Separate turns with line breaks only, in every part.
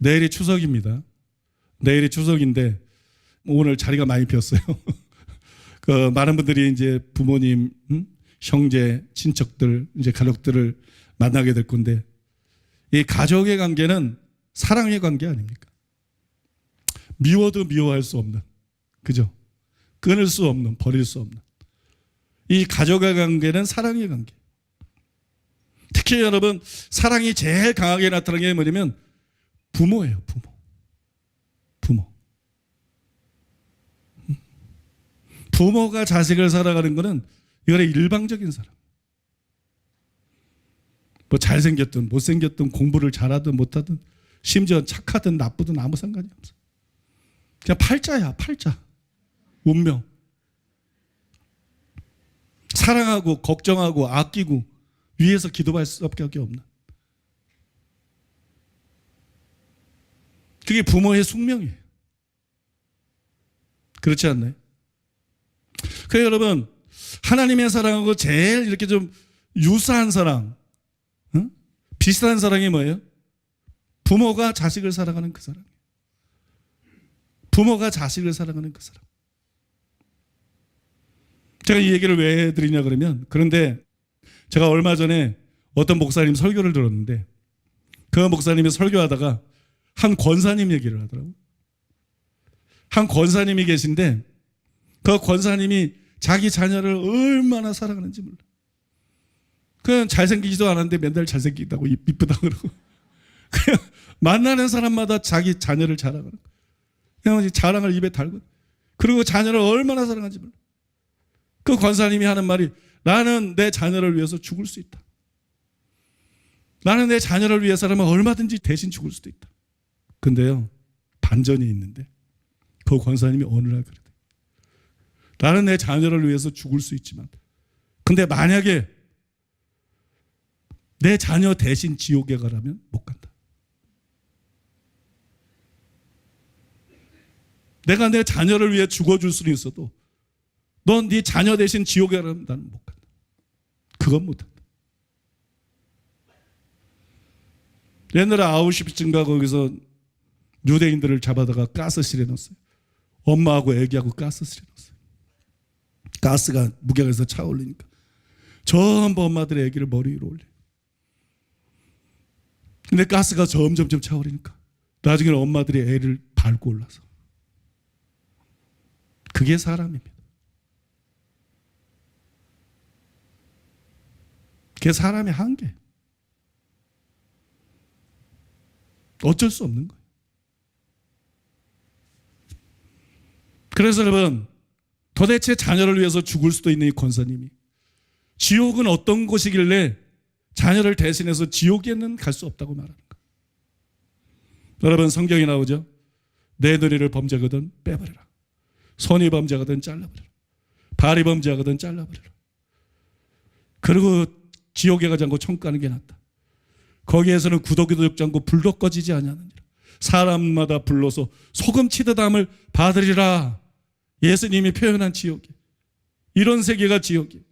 내일이 추석입니다. 내일이 추석인데 오늘 자리가 많이 비었어요. 많은 분들이 이제 부모님, 형제, 친척들, 이제 가족들을 만나게 될 건데, 이 가족의 관계는 사랑의 관계 아닙니까? 미워도 미워할 수 없는, 그죠? 끊을 수 없는, 버릴 수 없는. 이 가족의 관계는 사랑의 관계. 특히 여러분, 사랑이 제일 강하게 나타나는 게 뭐냐면 부모예요, 부모. 부모가 자식을 사랑하는 것은 이거는 일방적인 사랑. 뭐 잘생겼든 못생겼든 공부를 잘하든 못하든 심지어 착하든 나쁘든 아무 상관이 없어. 그냥 팔자야, 팔자. 운명. 사랑하고 걱정하고 아끼고 위에서 기도할 수밖에 없는. 그게 부모의 숙명이에요. 그렇지 않나요? 그래서 여러분, 하나님의 사랑하고 제일 이렇게 좀 유사한 사랑, 비슷한 사랑이 뭐예요? 부모가 자식을 사랑하는 그 사랑. 부모가 자식을 사랑하는 그 사랑. 제가 이 얘기를 왜 해드리냐 그러면, 그런데 제가 얼마 전에 어떤 목사님 설교를 들었는데, 그 목사님이 설교하다가 한 권사님 얘기를 하더라고요. 한 권사님이 계신데, 그 권사님이 자기 자녀를 얼마나 사랑하는지 몰라. 그냥 잘생기지도 않았는데 맨날 잘생기다고 이쁘다 그러고. 그냥 만나는 사람마다 자기 자녀를 자랑하는 거야. 그냥 자랑을 입에 달고. 그리고 자녀를 얼마나 사랑하는지 몰라. 그 권사님이 하는 말이, 나는 내 자녀를 위해서 죽을 수 있다. 나는 내 자녀를 위해서라면 얼마든지 대신 죽을 수도 있다. 근데요, 반전이 있는데, 그 권사님이 어느 날 그러대. 나는 내 자녀를 위해서 죽을 수 있지만, 근데 만약에 내 자녀 대신 지옥에 가라면 못 간다. 내가 내 자녀를 위해 죽어줄 수는 있어도 넌 네 자녀 대신 지옥에 가라면 나는 못 간다. 그건 못 한다. 옛날에 아우슈비츠인가 거기서 유대인들을 잡아다가 가스실에 넣었어요. 엄마하고 애기하고 가스실에 넣었어요. 가스가 무게에서 차올리니까 전부 엄마들의 애기를 머리 위로 올려요. 근데 가스가 점점점 차오르니까 나중에는 엄마들이 애를 밟고 올라서. 그게 사람입니다. 그게 사람의 한계. 어쩔 수 없는 거예요. 그래서 여러분, 도대체 자녀를 위해서 죽을 수도 있는 이 권사님이 지옥은 어떤 곳이길래 자녀를 대신해서 지옥에는 갈 수 없다고 말하는 거예요. 여러분, 성경에 나오죠. 내 너희를 범죄하거든 빼버려라. 손이 범죄하거든 잘라버려라. 발이 범죄하거든 잘라버려라. 그리고 지옥에 가지 않고 천국 가는 게 낫다. 거기에서는 구더기도 죽지 않고 불도 꺼지지 아니하느니라. 사람마다 불러서 소금 치듯 함을 받으리라. 예수님이 표현한 지옥이. 이런 세계가 지옥이에요.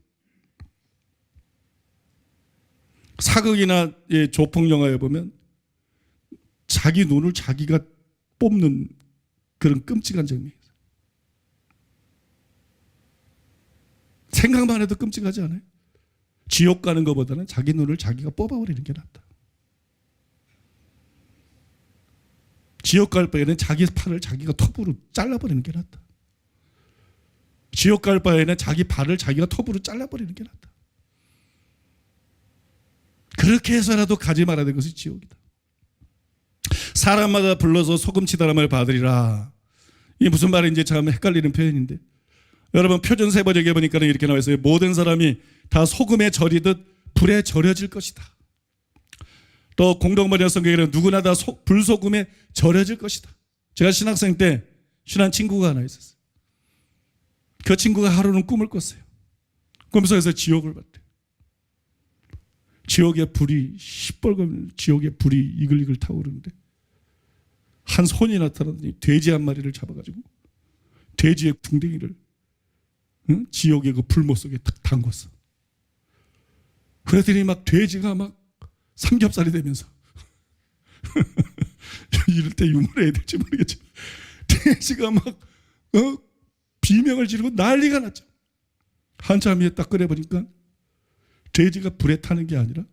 사극이나 조폭 영화에 보면 자기 눈을 자기가 뽑는 그런 끔찍한 장면이 있어요. 생각만 해도 끔찍하지 않아요? 지옥 가는 것보다는 자기 눈을 자기가 뽑아버리는 게 낫다. 지옥 갈 바에는 자기 팔을 자기가 톱으로 잘라버리는 게 낫다. 지옥 갈 바에는 자기 발을 자기가 톱으로 잘라버리는 게 낫다. 그렇게 해서라도 가지 말아야 되는 것이 지옥이다. 사람마다 불러서 소금치다람을 받으리라. 이게 무슨 말인지 참 헷갈리는 표현인데, 여러분 표준 세번역에 보니까 이렇게 나와 있어요. 모든 사람이 다 소금에 절이듯 불에 절여질 것이다. 또 공동번역 성경에는 누구나 다 불소금에 절여질 것이다. 제가 신학생 때 친한 친구가 하나 있었어요. 그 친구가 하루는 꿈을 꿨어요. 꿈속에서 지옥을 봤대요. 지옥의 불이 시뻘건 지옥의 불이 이글이글 타오르는데 한 손이 나타나더니 돼지 한 마리를 잡아가지고 돼지의 궁뎅이를 지옥의 그 불못 속에 탁 담궜어. 그랬더니 막 돼지가 막 삼겹살이 되면서 이럴 때 유머를 해야 될지 모르겠지만 돼지가 막 비명을 지르고 난리가 났죠. 한참 후에 딱 끓여보니까 돼지가 불에 타는 게 아니라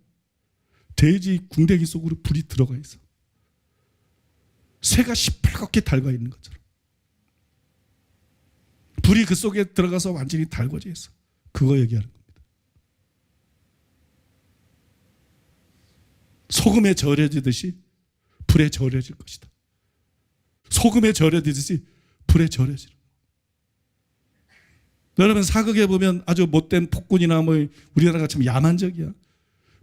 돼지 궁뎅이 속으로 불이 들어가 있어. 새가 시뻘겋게 달궈 있는 것처럼. 불이 그 속에 들어가서 완전히 달궈져 있어. 그거 얘기하는 겁니다. 소금에 절여지듯이 불에 절여질 것이다. 소금에 절여지듯이 불에 절여질. 여러분 사극에 보면 아주 못된 폭군이나 뭐 우리나라가 참 야만적이야.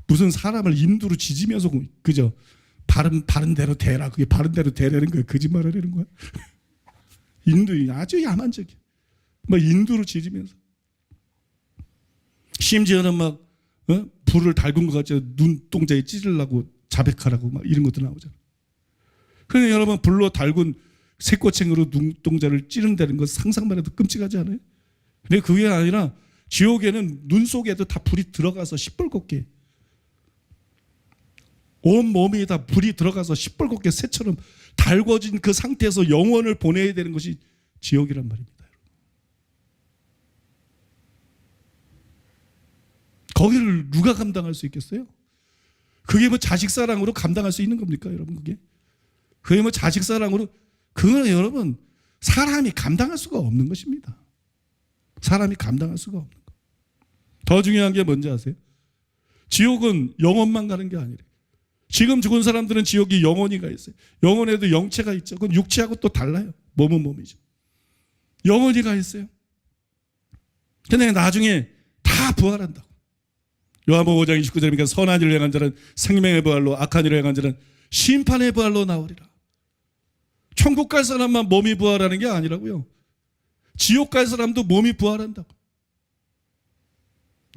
무슨 사람을 인두로 지지면서 그죠? 바른 대로 대라. 그게 바른 대로 대라는 거야. 거짓말하려는 거야. 인두 아주 야만적이야. 뭐 인두로 지지면서. 심지어는 막 불을 달군 것 같이 눈동자에 찌르려고 자백하라고 막 이런 것도 나오잖아. 그런데 여러분 불로 달군 새꼬챙으로 눈동자를 찌른다는 건 상상만 해도 끔찍하지 않아요? 근데 그게 아니라 지옥에는 눈 속에도 다 불이 들어가서 시뻘겋게 온 몸에 다 불이 들어가서 시뻘겋게 새처럼 달궈진 그 상태에서 영혼을 보내야 되는 것이 지옥이란 말입니다. 거기를 누가 감당할 수 있겠어요? 그게 뭐 자식 사랑으로 감당할 수 있는 겁니까, 여러분? 그게 뭐 자식 사랑으로, 그거는 여러분 사람이 감당할 수가 없는 것입니다. 사람이 감당할 수가 없는 것. 더 중요한 게 뭔지 아세요? 지옥은 영혼만 가는 게 아니래. 지금 죽은 사람들은 지옥이 영혼이 가 있어요. 영혼에도 영체가 있죠. 그건 육체하고 또 달라요. 몸은 몸이죠. 영혼이 가 있어요. 근데 나중에 다 부활한다고. 요한복음 5장 29절이니까 선한 일을 행한 자는 생명의 부활로, 악한 일을 행한 자는 심판의 부활로 나오리라. 천국 갈 사람만 몸이 부활하는 게 아니라고요. 지옥 갈 사람도 몸이 부활한다고.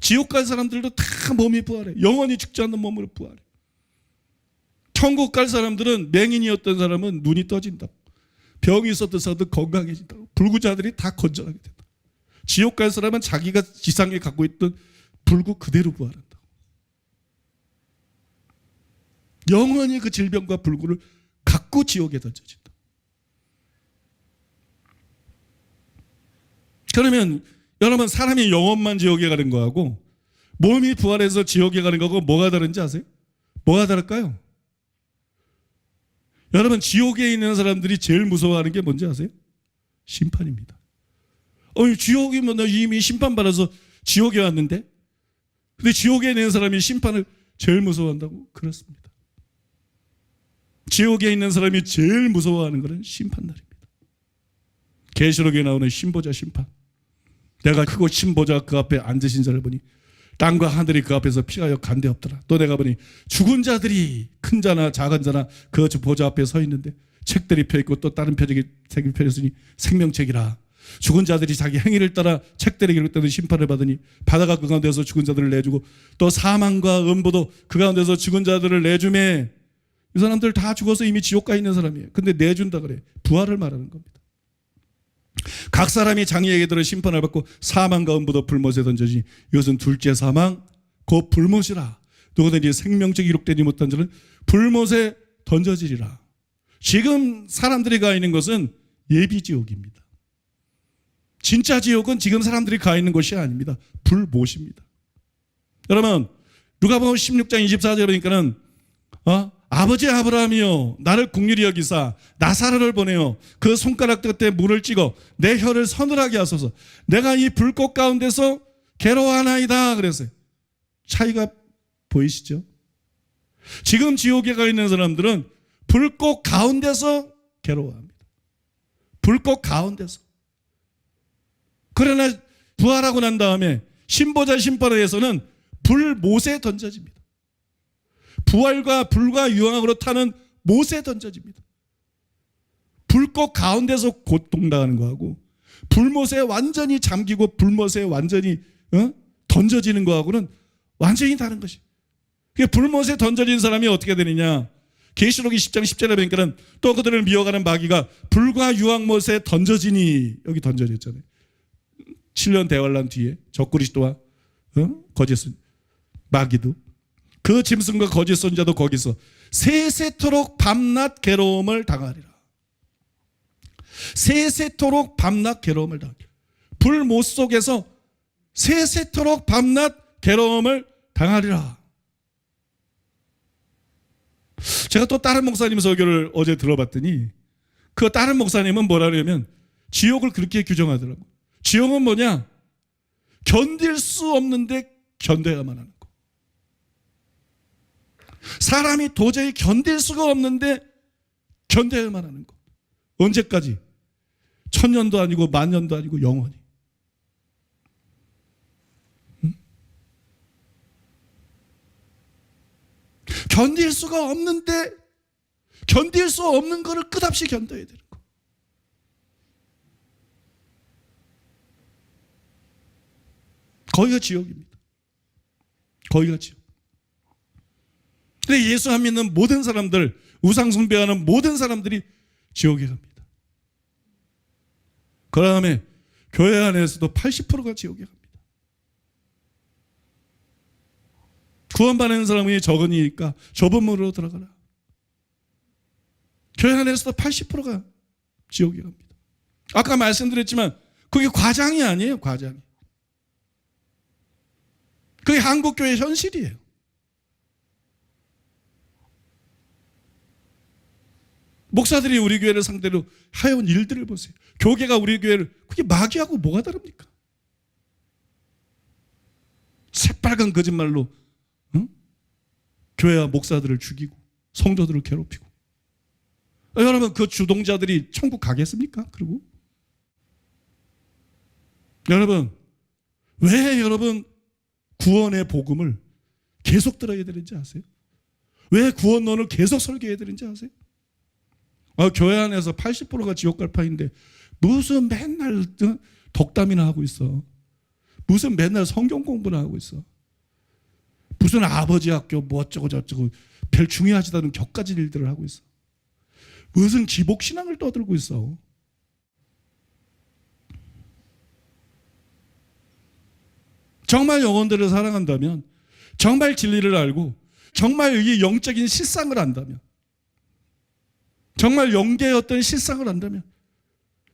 지옥 갈 사람들도 다 몸이 부활해. 영원히 죽지 않는 몸으로 부활해. 천국 갈 사람들은 맹인이었던 사람은 눈이 떠진다고. 병이 있었던 사람도 건강해진다고. 불구자들이 다 건전하게 된다. 지옥 갈 사람은 자기가 지상에 갖고 있던 불구 그대로 부활한다고. 영원히 그 질병과 불구를 갖고 지옥에 던져진다. 그러면 여러분 사람이 영혼만 지옥에 가는 거하고 몸이 부활해서 지옥에 가는 거하고 뭐가 다른지 아세요? 뭐가 다를까요? 여러분 지옥에 있는 사람들이 제일 무서워하는 게 뭔지 아세요? 심판입니다. 지옥이면 나 이미 심판받아서 지옥에 왔는데, 근데 지옥에 있는 사람이 심판을 제일 무서워한다고? 그렇습니다. 지옥에 있는 사람이 제일 무서워하는 것은 심판날입니다. 계시록에 나오는 신보자 심판. 내가 크고 신보자 그 앞에 앉으신 자를 보니 땅과 하늘이 그 앞에서 피하여 간데 없더라. 또 내가 보니 죽은 자들이 큰 자나 작은 자나 그 보좌 앞에 서 있는데 책들이 펴있고 또 다른 책이 펴졌으니 생명책이라. 죽은 자들이 자기 행위를 따라 책들에 기록되는 심판을 받으니 바다가 그 가운데서 죽은 자들을 내주고 또 사망과 음부도 그 가운데서 죽은 자들을 내주매. 이 사람들 다 죽어서 이미 지옥 가 있는 사람이에요. 근데 내준다 그래. 부활을 말하는 겁니다. 각 사람이 장의에게 들어 심판을 받고 사망과 음부도 불못에 던져지니 이것은 둘째 사망 곧 불못이라. 누구든지 생명책 기록되지 못한 자는 불못에 던져지리라. 지금 사람들이 가 있는 것은 예비지옥입니다. 진짜 지옥은 지금 사람들이 가 있는 곳이 아닙니다. 불못입니다. 여러분 누가복음 16장 24절에 보니까는 아버지 아브라함이여 나를 긍휼히 여기사 나사로를 보내어 그 손가락 끝에 물을 찍어 내 혀를 서늘하게 하소서. 내가 이 불꽃 가운데서 괴로워하나이다 그랬어요. 차이가 보이시죠? 지금 지옥에 가 있는 사람들은 불꽃 가운데서 괴로워합니다. 불꽃 가운데서. 그러나 부활하고 난 다음에 신보자 심판에 의해서는 불못에 던져집니다. 부활과 불과 유황으로 타는 못에 던져집니다. 불꽃 가운데서 고통당하는 거하고 불못에 완전히 잠기고 불못에 완전히 던져지는 거하고는 완전히 다른 것이. 불못에 던져진 사람이 어떻게 되느냐? 계시록 20장 10절에 보니까 또 그들을 미워가는 마귀가 불과 유황못에 던져지니, 여기 던져졌잖아요. 7년 대환란 뒤에 적그리스도와 거짓 마귀도 그 짐승과 거짓 선자도 거기서 세세토록 밤낮 괴로움을 당하리라. 세세토록 밤낮 괴로움을 당하리라. 불못 속에서 세세토록 밤낮 괴로움을 당하리라. 제가 또 다른 목사님 설교를 어제 들어봤더니 그 다른 목사님은 뭐라 그러냐면 지옥을 그렇게 규정하더라고. 지옥은 뭐냐? 견딜 수 없는데 견뎌야만 하는 거. 사람이 도저히 견딜 수가 없는데 견뎌야만 하는 거. 언제까지? 1000년도 아니고 10,000년도 아니고 영원히. 견딜 수가 없는데 견딜 수 없는 거를 끝없이 견뎌야 되는 거. 거기가 지옥입니다. 거기가 지옥. 근데 예수 안 믿는 모든 사람들, 우상 숭배하는 모든 사람들이 지옥에 갑니다. 그 다음에 교회 안에서도 80%가 지옥에 갑니다. 구원받는 사람이 적으니까 좁은 문으로 들어가라. 교회 안에서도 80%가 지옥에 갑니다. 아까 말씀드렸지만 그게 과장이 아니에요. 과장이. 그게 한국교회 현실이에요. 목사들이 우리 교회를 상대로 해온 일들을 보세요. 교계가 우리 교회를, 그게 마귀하고 뭐가 다릅니까? 새빨간 거짓말로 교회와 목사들을 죽이고 성도들을 괴롭히고. 여러분, 그 주동자들이 천국 가겠습니까? 그리고 여러분, 왜 여러분 구원의 복음을 계속 들어야 되는지 아세요? 왜 구원론을 계속 설교해야 되는지 아세요? 교회 안에서 80%가 지옥 갈 판인데 무슨 맨날 덕담이나 하고 있어. 무슨 맨날 성경 공부나 하고 있어. 무슨 아버지 학교 뭐 어쩌고 저쩌고 별 중요하지도 않은 격가진 일들을 하고 있어. 무슨 기복신앙을 떠들고 있어. 정말 영혼들을 사랑한다면, 정말 진리를 알고 정말 이 영적인 실상을 안다면, 정말 영계의 어떤 실상을 안다면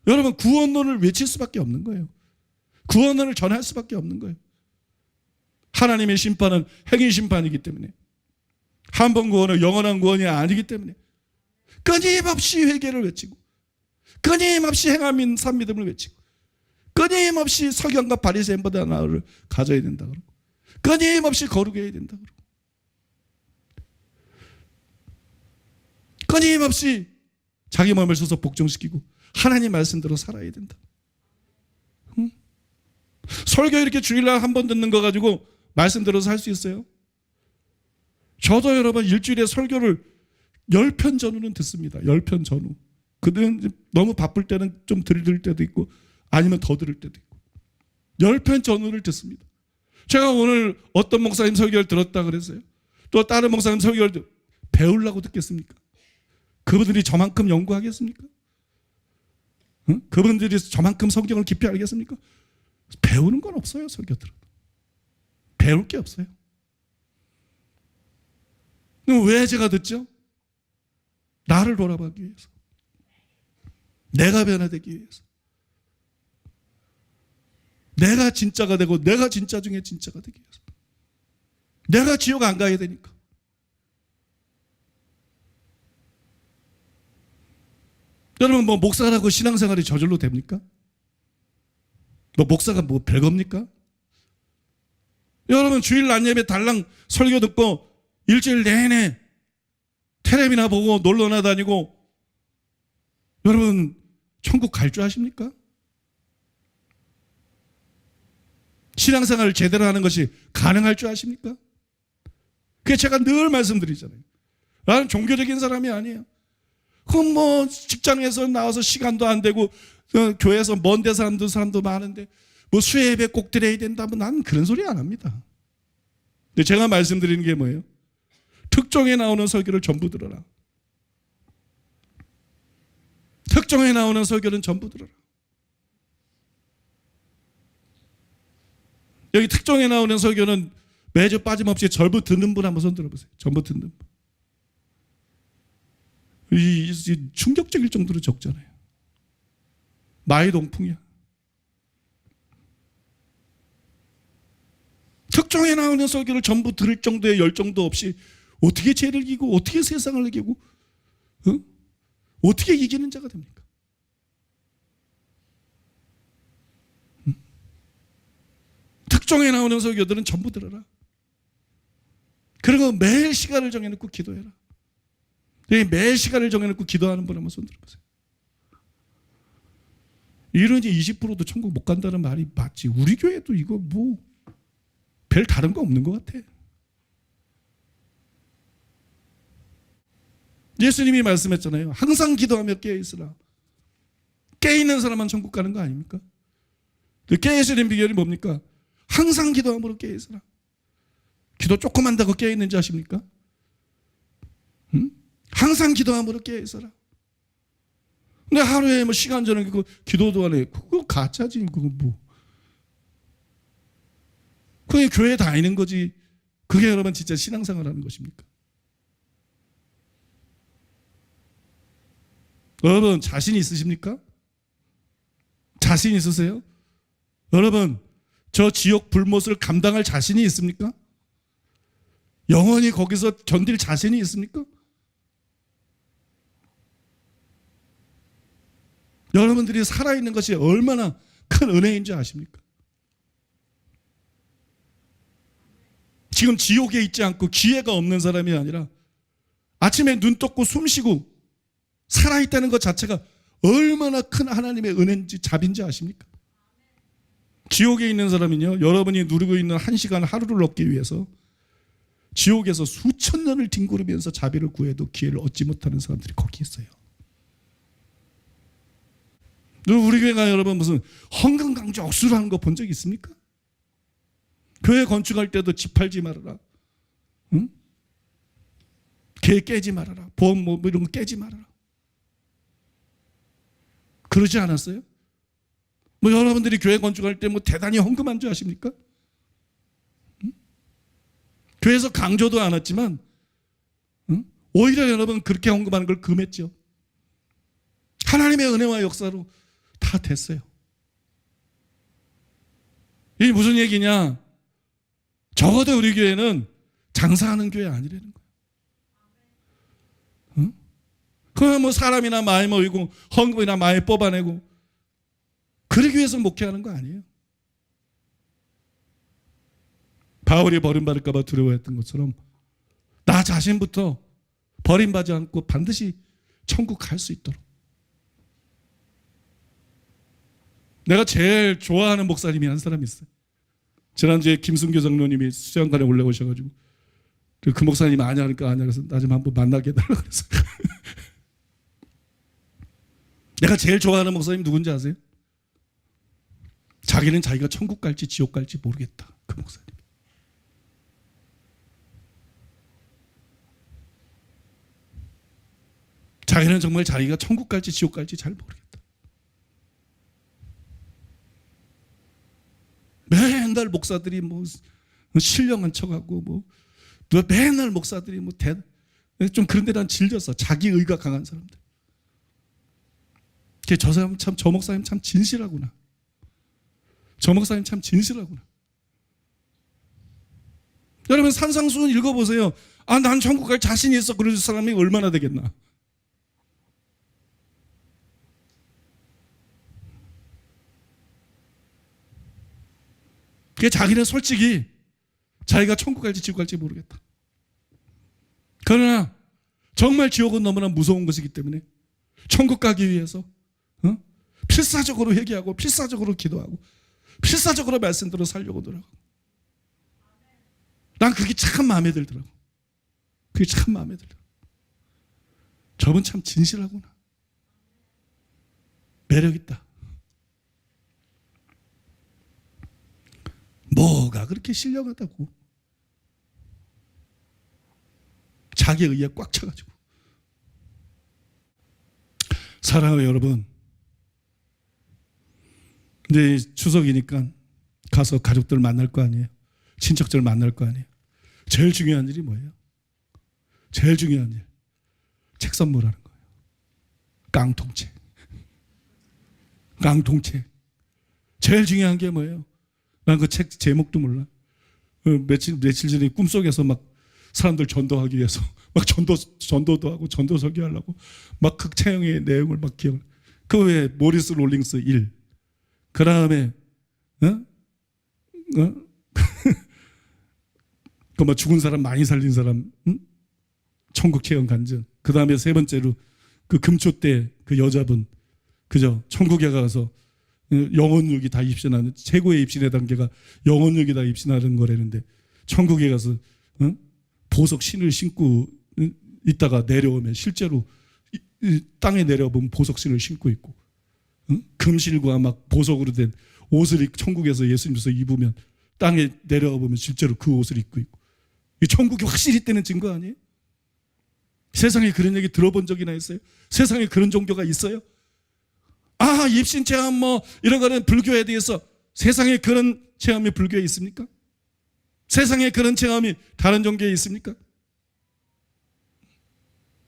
여러분 구원론을 외칠 수밖에 없는 거예요. 구원론을 전할 수밖에 없는 거예요. 하나님의 심판은 행위 심판이기 때문에, 한 번 구원은 영원한 구원이 아니기 때문에 끊임없이 회개를 외치고, 끊임없이 행함인 산믿음을 외치고, 끊임없이 서기관과 바리새인보다 나을 가져야 된다 그러고, 끊임없이 거룩해야 된다 그러고, 끊임없이 자기 몸을 써서 복종시키고 하나님 말씀대로 살아야 된다. 설교 이렇게 주일날 한 번 듣는 거 가지고 말씀대로 살 수 있어요? 저도 여러분 일주일에 설교를 10편 전후는 듣습니다. 10편 전후. 그들은 너무 바쁠 때는 좀 들을 때도 있고 아니면 더 들을 때도 있고 10편 전후를 듣습니다. 제가 오늘 어떤 목사님 설교를 들었다 그랬어요. 또 다른 목사님 설교를 배우려고 듣겠습니까? 그분들이 저만큼 연구하겠습니까? 응? 그분들이 저만큼 성경을 깊이 알겠습니까? 배우는 건 없어요. 설교 들어도 배울 게 없어요. 그럼 왜 제가 듣죠? 나를 돌아보기 위해서, 내가 변화되기 위해서, 내가 진짜가 되고 내가 진짜 중에 진짜가 되기 위해서, 내가 지옥 안 가야 되니까. 여러분 뭐 목사라고 신앙생활이 저절로 됩니까? 뭐 목사가 뭐 별겁니까? 여러분 주일 낮 예배 달랑 설교 듣고 일주일 내내 텔레비나 보고 놀러나 다니고 여러분 천국 갈 줄 아십니까? 신앙생활을 제대로 하는 것이 가능할 줄 아십니까? 그게 제가 늘 말씀드리잖아요. 나는 종교적인 사람이 아니에요. 그럼 뭐 직장에서 나와서 시간도 안 되고 교회에서 먼 데 사람도 많은데 뭐 수요 예배 꼭 드려야 된다, 뭐 나는 그런 소리 안 합니다. 근데 제가 말씀드리는 게 뭐예요? 특종에 나오는 설교를 전부 들어라. 특종에 나오는 설교는 전부 들어라. 여기 특종에 나오는 설교는 매주 빠짐없이 전부 듣는 분 한번 손 들어보세요. 전부 듣는 분. 이 충격적일 정도로 적잖아요. 마이동풍이야. 특종에 나오는 설교를 전부 들을 정도의 열정도 없이 어떻게 죄를 이기고 어떻게 세상을 이기고 어떻게 이기는 자가 됩니까? 특종에 나오는 설교들은 전부 들어라. 그리고 매일 시간을 정해놓고 기도해라. 매일 시간을 정해놓고 기도하는 분 한번 손 들어보세요. 이러니 20%도 천국 못 간다는 말이 맞지. 우리 교회도 이거 뭐 별 다른 거 없는 것 같아. 예수님이 말씀했잖아요. 항상 기도하며 깨어있으라. 깨어있는 사람만 천국 가는 거 아닙니까? 깨어있는 비결이 뭡니까? 항상 기도함으로 깨어있으라. 기도 조금 한다고 깨어있는지 아십니까? 항상 기도함으로 깨어있어라. 근데 하루에 뭐 시간 저녁에 그 기도도 안 해. 그거 가짜지. 그거 뭐. 그게 교회 다니는 거지. 그게 여러분 진짜 신앙생활 하는 것입니까? 여러분 자신 있으십니까? 자신 있으세요? 여러분 저 지옥 불못을 감당할 자신이 있습니까? 영원히 거기서 견딜 자신이 있습니까? 여러분들이 살아있는 것이 얼마나 큰 은혜인지 아십니까? 지금 지옥에 있지 않고 기회가 없는 사람이 아니라 아침에 눈 떴고 숨 쉬고 살아있다는 것 자체가 얼마나 큰 하나님의 은혜인지 자비인지 아십니까? 지옥에 있는 사람은요, 여러분이 누리고 있는 1시간 하루를 얻기 위해서 지옥에서 수천 년을 뒹구르면서 자비를 구해도 기회를 얻지 못하는 사람들이 거기 있어요. 우리 교회가 여러분 무슨 헌금강조 억수로 하는 거 본 적 있습니까? 교회 건축할 때도 집 팔지 말아라. 응? 계획 깨지 말아라. 보험 뭐 이런 거 깨지 말아라. 그러지 않았어요? 뭐 여러분들이 교회 건축할 때 뭐 대단히 헌금한 줄 아십니까? 응? 교회에서 강조도 안 했지만 오히려 여러분 그렇게 헌금하는 걸 금했죠. 하나님의 은혜와 역사로 다 됐어요. 이게 무슨 얘기냐? 적어도 우리 교회는 장사하는 교회 아니라는 거예요. 응? 그러면 뭐 사람이나 많이 모이고 헌금이나 많이 뽑아내고 그러기 위해서 목회하는 거 아니에요. 바울이 버림받을까 봐 두려워했던 것처럼 나 자신부터 버림받지 않고 반드시 천국 갈 수 있도록. 내가 제일 좋아하는 목사님이 한 사람이 있어요. 지난주에 김순교 장로님이 수양관에 올라오셔가지고 그 목사님이 아냐 하니까 아냐 그래서 나 좀 한번 만나게 해달라고 그랬어요. 내가 제일 좋아하는 목사님 누군지 아세요? 자기는 자기가 천국 갈지 지옥 갈지 모르겠다. 그 목사님. 자기는 정말 자기가 천국 갈지 지옥 갈지 잘 모르겠다. 맨날 목사들이 뭐 신령한 척하고 뭐 맨날 목사들이 뭐 좀 그런 데 난 질렸어. 자기 의가 강한 사람들. 저 사람 참, 저 목사님 참 진실하구나. 저 목사님 참 진실하구나. 여러분 산상수훈 읽어보세요. 아, 난 천국 갈 자신이 있어. 그럴 사람이 얼마나 되겠나. 그게 자기는 솔직히 자기가 천국 갈지 지옥 갈지 모르겠다. 그러나 정말 지옥은 너무나 무서운 것이기 때문에 천국 가기 위해서 필사적으로 회개하고 필사적으로 기도하고 필사적으로 말씀대로 살려고 노력하고. 난 그게 참 마음에 들더라고. 그게 참 마음에 들더라고. 저분 참 진실하구나. 매력 있다. 뭐가 그렇게 신령하다고. 자기 의에 꽉 차가지고. 사랑하는 여러분, 이제 추석이니까 가서 가족들 만날 거 아니에요. 친척들 만날 거 아니에요. 제일 중요한 일이 뭐예요? 제일 중요한 일, 책 선물하는 거예요. 깡통책. 깡통책. 제일 중요한 게 뭐예요? 난 그 책 제목도 몰라. 며칠 전에 꿈속에서 막 사람들 전도하기 위해서 막 전도도 하고 전도 설교하려고 막 극체형의 내용을 막 기억. 그 외에 모리스 롤링스 1. 그 다음에 그 뭐 죽은 사람 많이 살린 사람, 천국 체험 간증. 그 다음에 세 번째로 그 금초 때 그 여자분, 그죠? 천국에 가서 영혼육이 다 입신하는, 최고의 입신의 단계가 영혼육이 다 입신하는 거라는데, 천국에 가서 보석 신을 신고 있다가 내려오면 실제로 땅에 내려보면 보석 신을 신고 있고, 금실과 막 보석으로 된 옷을 천국에서 예수님께서 입으면 땅에 내려와 보면 실제로 그 옷을 입고 있고. 이 천국이 확실히 있다는 증거 아니에요? 세상에 그런 얘기 들어본 적이나 있어요? 세상에 그런 종교가 있어요? 아, 입신 체험 뭐 이런 거는 불교에 대해서, 세상에 그런 체험이 불교에 있습니까? 세상에 그런 체험이 다른 종교에 있습니까?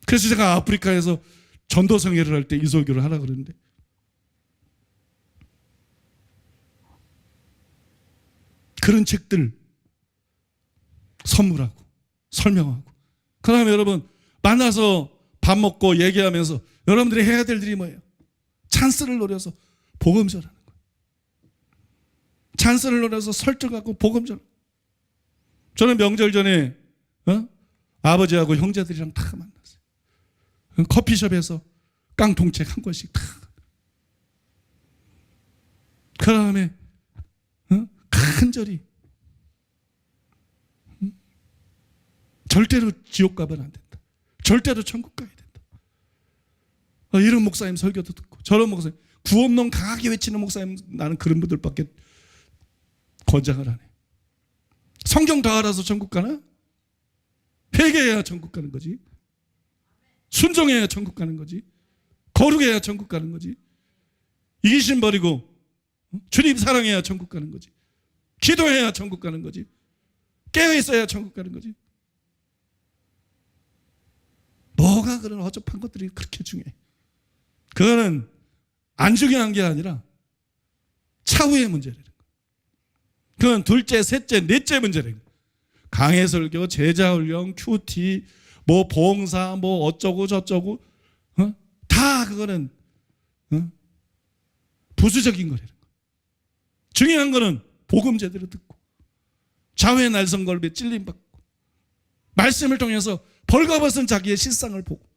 그래서 제가 아프리카에서 전도 성회를 할 때 이소교를 하라 그러는데, 그런 책들 선물하고 설명하고, 그 다음에 여러분 만나서 밥 먹고 얘기하면서 여러분들이 해야 될 일이 뭐예요? 찬스를 노려서 복음 전하는 거예요. 찬스를 노려서 설득하고 복음 전하는 거예요. 저는 명절 전에 아버지하고 형제들이랑 다 만났어요. 커피숍에서 깡통책 한 권씩 다. 그 다음에 간절히 절대로 지옥 가면 안 된다. 절대로 천국 가야 된다. 이런 목사님 설교도 듣고, 저런 목사님, 구원론 강하게 외치는 목사님, 나는 그런 분들밖에 권장을 안 해. 성경 다 알아서 천국 가나? 회개해야 천국 가는 거지. 순종해야 천국 가는 거지. 거룩해야 천국 가는 거지. 이기심 버리고 주님 사랑해야 천국 가는 거지. 기도해야 천국 가는 거지. 깨어있어야 천국 가는 거지. 뭐가 그런 어접한 것들이 그렇게 중요해? 그거는 안 중요한 게 아니라 차후의 문제라는 거야. 그건 둘째, 셋째, 넷째 문제라는 거야. 강해설교, 제자훈련, 큐티, 뭐 봉사, 뭐 어쩌고 저쩌고, 다 그거는 부수적인 거라는 거야. 중요한 거는 복음 제대로 듣고, 좌우의 날성걸비에 찔림받고, 말씀을 통해서 벌거벗은 자기의 실상을 보고,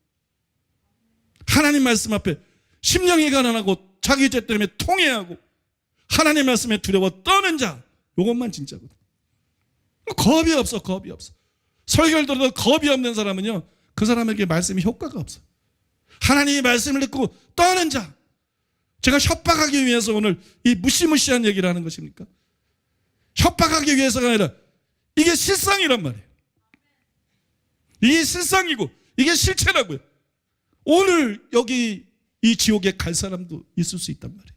하나님 말씀 앞에 심령이 가난하고 자기 죄 때문에 통회하고 하나님 말씀에 두려워 떠는 자, 이것만 진짜거든. 겁이 없어. 설교를 들어도 겁이 없는 사람은요, 그 사람에게 말씀이 효과가 없어. 하나님의 말씀을 듣고 떠는 자. 제가 협박하기 위해서 오늘 이 무시무시한 얘기를 하는 것입니까? 협박하기 위해서가 아니라 이게 실상이란 말이에요. 이게 실상이고 이게 실체라고요. 오늘 여기 이 지옥에 갈 사람도 있을 수 있단 말이에요.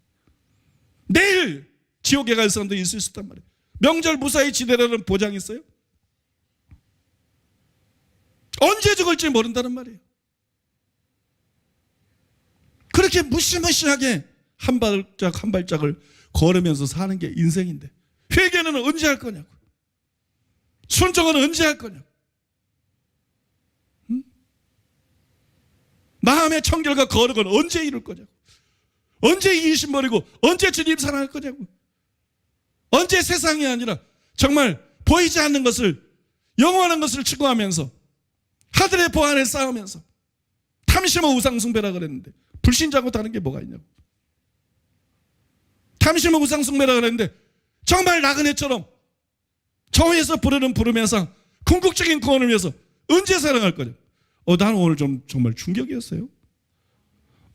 내일 지옥에 갈 사람도 있을 수 있단 말이에요. 명절 무사히 지내라는 보장이 있어요? 언제 죽을지 모른다는 말이에요. 그렇게 무시무시하게 한 발짝 한 발짝을 걸으면서 사는 게 인생인데, 회개는 언제 할 거냐고, 순종은 언제 할 거냐고, 마음의 청결과 거룩은 언제 이룰 거냐고, 언제 이기심 버리고 언제 주님 사랑할 거냐고, 언제 세상이 아니라 정말 보이지 않는 것을, 영원한 것을 추구하면서 하늘의 보안을 쌓으면서, 탐심은 우상숭배라 그랬는데 불신자고 다른 게 뭐가 있냐고. 탐심은 우상숭배라 그랬는데 정말 나그네처럼 저위에서 부르는 부름에서 궁극적인 구원을 위해서 언제 사랑할 거냐. 나는 오늘 좀 정말 충격이었어요.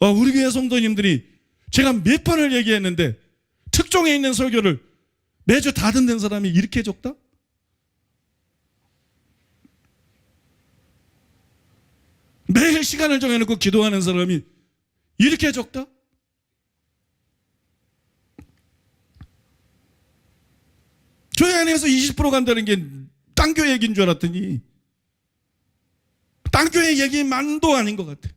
우리 교회 성도님들이 제가 몇 번을 얘기했는데 특종에 있는 설교를 매주 다 듣는 사람이 이렇게 적다? 매일 시간을 정해놓고 기도하는 사람이 이렇게 적다? 교회 안에서 20% 간다는 게 딴교회 얘기인 줄 알았더니 딴교회 얘기만도 아닌 것 같아.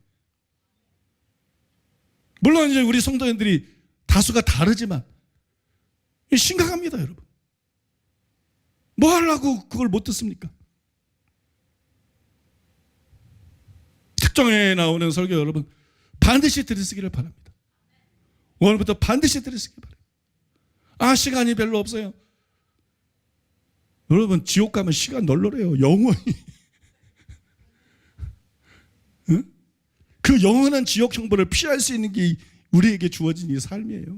물론 이제 우리 성도님들이 다수가 다르지만 심각합니다, 여러분. 뭐 하려고 그걸 못 듣습니까? 특정에 나오는 설교 여러분 반드시 들으시기를 바랍니다. 오늘부터 반드시 들으시기 바랍니다. 시간이 별로 없어요. 여러분 지옥 가면 시간 널널해요. 영원히. 응? 그 영원한 지옥 형벌을 피할 수 있는 게 우리에게 주어진 이 삶이에요.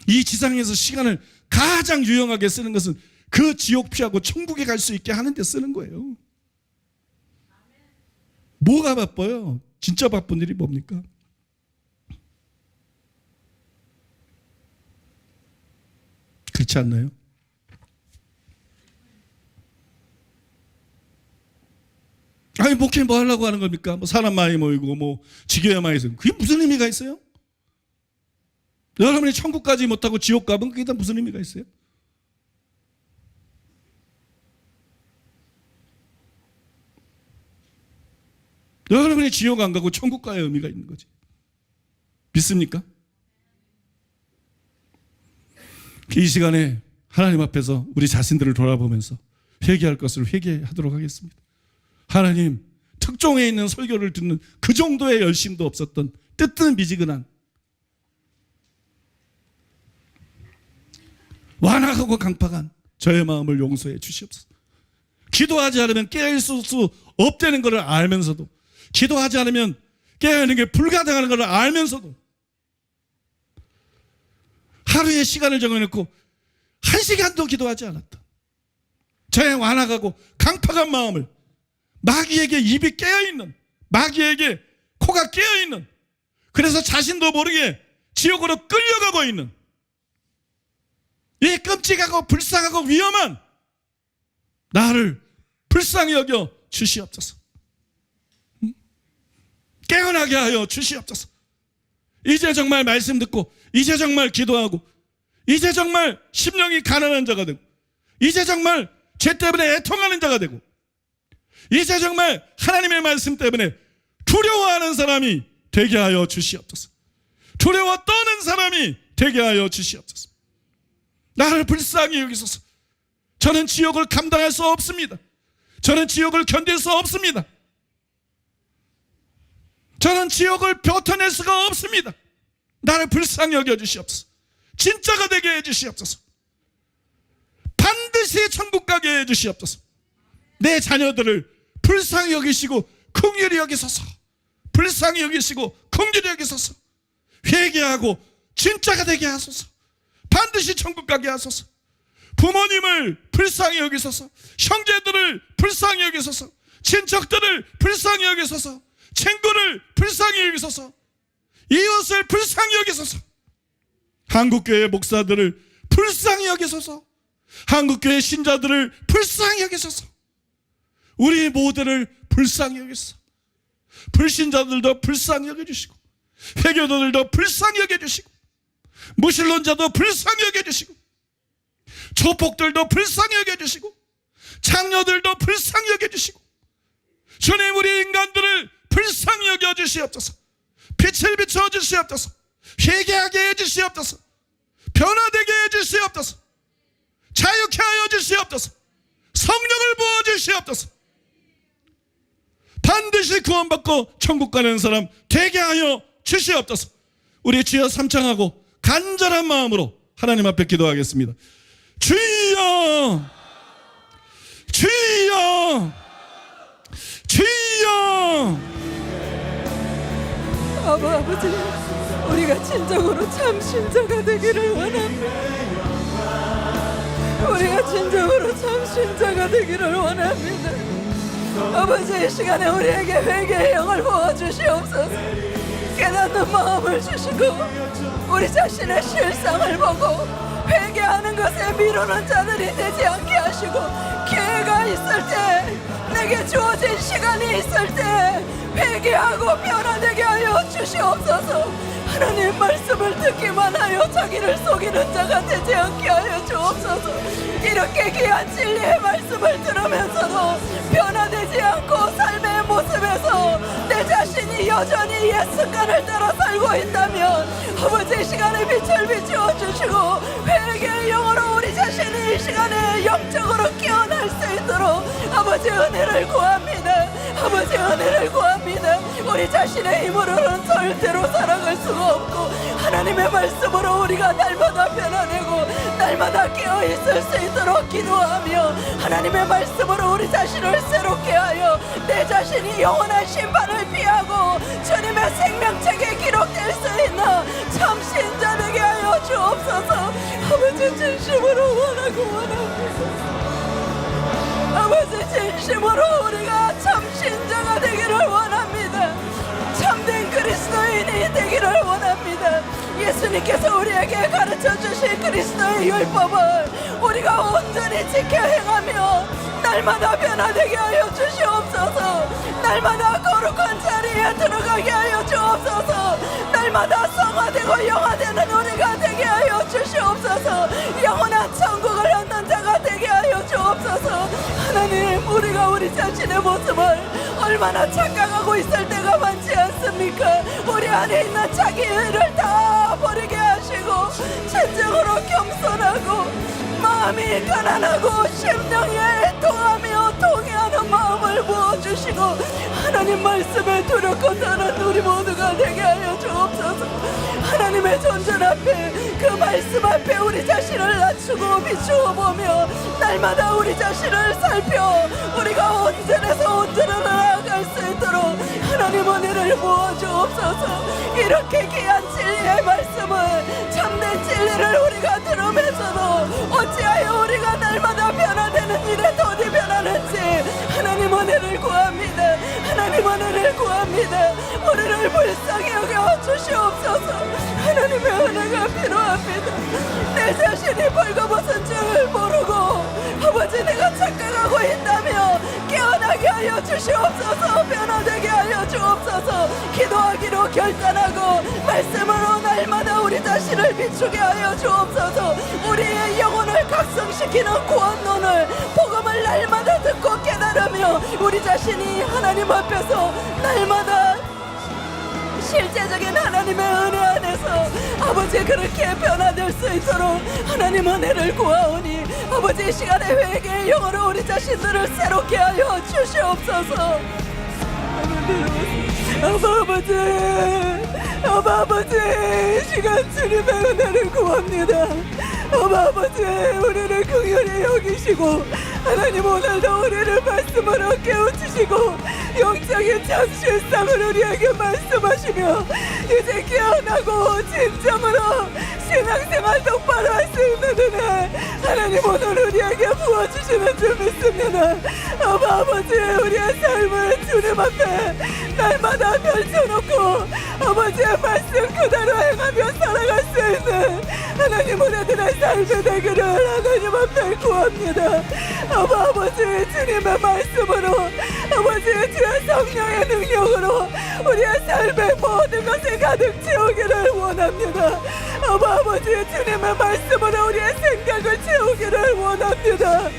이 지상에서 시간을 가장 유용하게 쓰는 것은 그 지옥 피하고 천국에 갈 수 있게 하는 데 쓰는 거예요. 뭐가 바빠요? 진짜 바쁜 일이 뭡니까? 그렇지 않나요? 목회 뭐 하려고 하는 겁니까? 뭐 사람 많이 모이고 뭐 지교회 많이 있어요. 그게 무슨 의미가 있어요? 여러분이 천국까지 못하고 지옥 가면 그게 다 무슨 의미가 있어요? 여러분이 지옥 안 가고 천국 가야 의미가 있는 거지. 믿습니까? 이 시간에 하나님 앞에서 우리 자신들을 돌아보면서 회개할 것을 회개하도록 하겠습니다. 하나님, 특종에 있는 설교를 듣는 그 정도의 열심도 없었던 뜨뜻미지근한 완악하고 강팍한 저의 마음을 용서해 주시옵소서. 기도하지 않으면 깨어있을 수 없다는 것을 알면서도, 기도하지 않으면 깨어있는 게 불가능한 것을 알면서도 하루에 시간을 정해놓고 1시간도 기도하지 않았다. 저의 완악하고 강팍한 마음을 마귀에게 입이 깨어있는, 마귀에게 코가 깨어있는, 그래서 자신도 모르게 지옥으로 끌려가고 있는 이 끔찍하고 불쌍하고 위험한 나를 불쌍히 여겨 주시옵소서. 깨어나게 하여 주시옵소서. 이제 정말 말씀 듣고, 이제 정말 기도하고, 이제 정말 심령이 가난한 자가 되고, 이제 정말 죄 때문에 애통하는 자가 되고, 이제 정말 하나님의 말씀 때문에 두려워하는 사람이 되게 하여 주시옵소서. 두려워 떠는 사람이 되게 하여 주시옵소서. 나를 불쌍히 여기소서. 저는 지옥을 감당할 수 없습니다. 저는 지옥을 견딜 수 없습니다. 저는 지옥을 벼텨낼 수가 없습니다. 나를 불쌍히 여겨 주시옵소서. 진짜가 되게 해 주시옵소서. 반드시 천국 가게 해 주시옵소서. 내 자녀들을 불쌍히 여기시고 긍휼히 여기소서. 불쌍히 여기시고 긍휼히 여기소서. 회개하고 진짜가 되게 하소서. 반드시 천국 가게 하소서. 부모님을 불쌍히 여기소서. 형제들을 불쌍히 여기소서. 친척들을 불쌍히 여기소서. 친구를 불쌍히 여기소서. 이웃을 불쌍히 여기소서. 한국교회 목사들을 불쌍히 여기소서. 한국교회 신자들을 불쌍히 여기소서. 우리 모두를 불쌍히 여기소서. 불신자들도 불쌍히 여겨주시고, 회교도들도 불쌍히 여겨주시고, 무신론자도 불쌍히 여겨주시고, 조폭들도 불쌍히 여겨주시고, 창녀들도 불쌍히 여겨주시고, 주님, 우리 인간들을 불쌍히 여겨주시옵소서. 빛을 비춰주시옵소서. 회개하게 해주시옵소서. 변화되게 해주시옵소서. 자유케 하여 주시옵소서. 성령을 부어주시옵소서. 반드시 구원받고 천국 가는 사람 되게 하여 주시옵소서. 우리 주여 삼창하고 간절한 마음으로 하나님 앞에 기도하겠습니다. 주여, 주여, 주여.
아버지, 우리가 진정으로 참 신자가 되기를 원합니다. 우리가 진정으로 참 신자가 되기를 원합니다. 아버지, 이 시간에 우리에게 회개의 영을 부어주시옵소서. 깨닫는 마음을 주시고, 우리 자신의 실상을 보고 회개하는 것에 미루는 자들이 되지 않게 하시고, 기회가 있을 때, 내게 주어진 시간이 있을 때 회개하고 변화되게 하여 주시옵소서. 하나님 말씀을 듣기만 하여 자기를 속이는 자가 되지 않게 하여 주옵소서. 이렇게 귀한 진리의 말씀을 들으면서도 변화되지 않고 삶의 모습에서 내 자신이 여전히 옛 습관을 따라 살고 있다면 아버지, 이 시간에 빛을 비추어 주시고 회개의 영으로 우리 자신이 이 시간에 영적으로 깨어날 수 있도록 아버지 은혜를 구합니다. 아버지 은혜를 구합니다. 우리 자신의 힘으로는 절대로 살아갈 수가 없고 하나님의 말씀으로 우리가 날마다 변화되고 날마다 깨어있을 수 있도록 기도하며 하나님의 말씀으로 우리 자신을 새롭게 하여 내 자신이 영원한 심판을 피하고 주님의 생명책에 기록될 수 있는 참 신자 되게 하여 주옵소서. 아버지, 진심으로 원합니다. 아버지, 진심으로 우리가 참 신자가 되기를 원합니다. 참된 그리스도인이 되기를 원합니다. 예수님께서 우리에게 가르쳐 주신 그리스도의 율법을 우리가 온전히 지켜 행하며 날마다 변화되게 하여 주시옵소서. 날마다 거룩한 자리에 들어가게 하여 주옵소서. 날마다 성화되고 영화되는 우리가 되게 하여 주시옵소서. 영원한 천국을 얻는 자가 되게 하여 주옵소서. 하나님, 우리가 우리 자신의 모습을 얼마나 착각하고 있을 때가 많지 않습니까? 우리 안에 있는 자기 의를 다 버리게 하시고 진정으로 겸손하고 마음이 가난하고 심령이 애통하며 통회하는 마음을 부어주시고 하나님 말씀에 두렵고 떠난 우리 모두가 되게 하여 주옵소서. 하나님의 존전 앞에 그 말씀 앞에 우리 자신을 낮추고 비추어 보며 날마다 우리 자신을 살펴 우리가 온전해서 온전으로 나아갈 수 있도록 하나님 은혜를 부어주옵소서. 이렇게 귀한 진리의 말씀을 참된 진리를 우리가 들으면서도 어찌하여 우리가 날마다 변화되는 일에 더디 변하는지 하나님 은혜를 구합니다. 하나님 은혜를 구합니다. 우리를 불쌍히 여겨 주시옵소서. 하나님의 은혜가 필요합니다. 내 자신이 벌거벗은 줄 모르고 아버지, 내가 착각하고 있다며 깨어나게 하여 주시옵소서. 변화되게 하여 주옵소서. 기도하기로 결단하고 말씀으로 날마다 우리 자신을 비추게 하여 주옵소서. 우리의 영혼을 각성시키는 구원론을 복음을 날마다 듣고 깨달으며 우리 자신이 하나님 앞에서 날마다 실제적인 하나님의 은혜 안에서 아버지 그렇게 변화될 수 있도록 하나님 은혜를 구하오니 아버지, 이 시간에 회개의 영으로 우리 자신들을 새롭게 하여 주시옵소서. 아버지, 이 시간 주님의 은혜를 구합니다. 아버지, 우리를 긍휼히 여기시고 하나님 오늘도 우리를 말씀으로 깨우치시고 영적인 참실상을 우리에게 말씀하시며 이제 깨어나고 진정으로 신앙생활 똑바로 할 수 있는 은혜 하나님 오늘 우리에게 부어주시는 줄 믿습니다. 아버지, 우리의 삶을 주님 앞에 날마다 펼쳐놓고 아버지의 말씀 그대로 행하며 살아갈 수 있는 하나님 우리들의 삶이 되기를 하나님 앞에 구합니다. 아버지, 주님의 말씀으로 아버지 주의 성령의 능력으로 우리의 삶의 모든 것을 가득 채우기를 원합니다. 아버지, 주님의 말씀으로 우리의 생각을 채우기를 원합니다.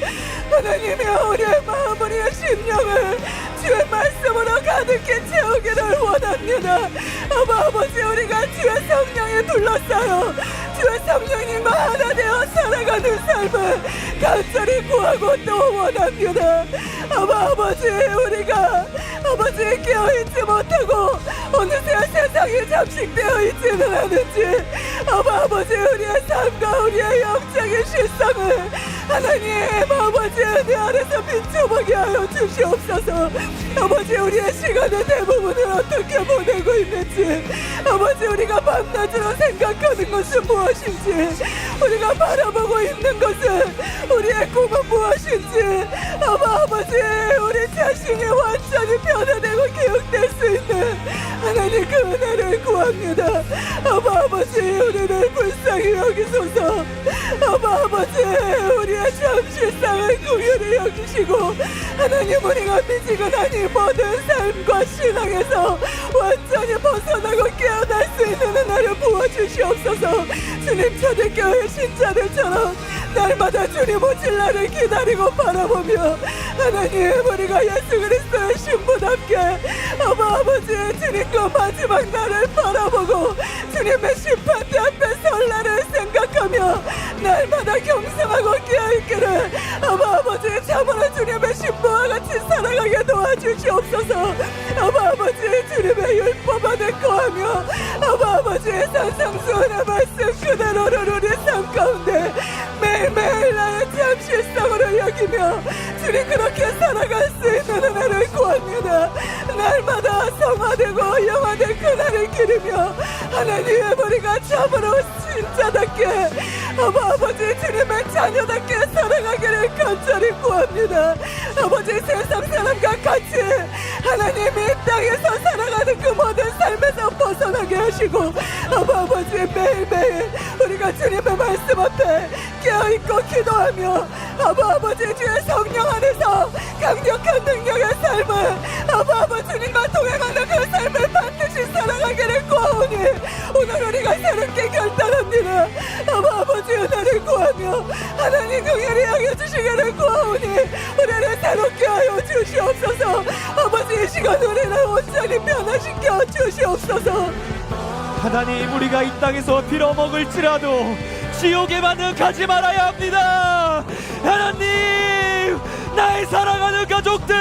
하나님이여, 우리의 마음, 우리의 심령을 주의 말씀으로 가득히 채우기를 원합니다. 아버지, 우리가 주의 성령에 둘러싸여 주의 성령님과 하나 되어 살아가는 삶을 간절히 구하고 또 원합니다. 아버지, 우리가 아버지 깨어있지 못하고 어느새 세상에 잠식되어 있지는 않은지 아버지, 우리의 삶과 우리의 영적인 실상을 하나님 아버지 은혜 아래서 비춰보게 하여 주시옵소서. 아버지, 우리의 시간의 대부분을 어떻게 보내고 있는지 아버지, 우리가 밤낮으로 생각하는 것은 무엇인지 우리가 바라보고 있는 것은 우리의 꿈은 무엇인지 아버지, 우리 자신이 완전히 변화되고 개혁될 수 있는 하나님 그 은혜를 구합니다. 아버지, 우리를 불쌍히 여기소서. 아버지, 우리의 참실상을 긍휼히 여기시고 하나님, 우리가 미지근한 이 모든 삶과 신앙에서 완전히 벗어나고 깨어날 수 있는 은혜를 주시옵소서. 주님 초대교회 신자들처럼 날마다 주님 오실 날을 기다리고 바라보며 하나님 우리가 예수 그리스도의 신부답게 아버지 주님과 마지막 날을 바라보고 주님의 심판대 앞에 설 날을 생각하며 날마다 경성하고 깨어있기를 아버지 참으로 주님의 신부와 같이 살아가게 도와주시옵소서. 아버지 주님의 율법 안에 거하며 아버지의 산상수훈의 말씀 그대로를 우리 삶 가운데 매일매일 나의 참 실상으로 여기며 주님 그렇게 살아갈 수 있는 은혜를 구합니다. 날마다 성화되고 영화된 그날을 기리며 하나님의 우리가 참으로 신자답게 아버지 주님의 자녀답게 살아가기를 간절히 구합니다. 아버지 세상 사람과 같이 하나님 이 땅에서 살아가는 그 모든 삶에서 벗어나게 하시고 아버지 매일매일 우리가 주님의 말씀 앞에 깨어있고 기도하며 아버지 주의 성령 안에서 강력한 능력의 삶을 아버지 주님과 동행하는 그 삶을 반드시 살아가기를 구하오니 오늘 우리가 새롭게 결단합니다. 아버지 은혜를 구하며 하나님 긍휼히 여겨 주시기를 구하오니 우리를 새롭게 하여 주시옵소서. 아버지 이 시간 우리를 온전히 변화시켜 주시옵소서.
하나님 우리가 이 땅에서 빌어먹을지라도 지옥에만은 가지 말아야 합니다. 하나님 나의 사랑하는 가족들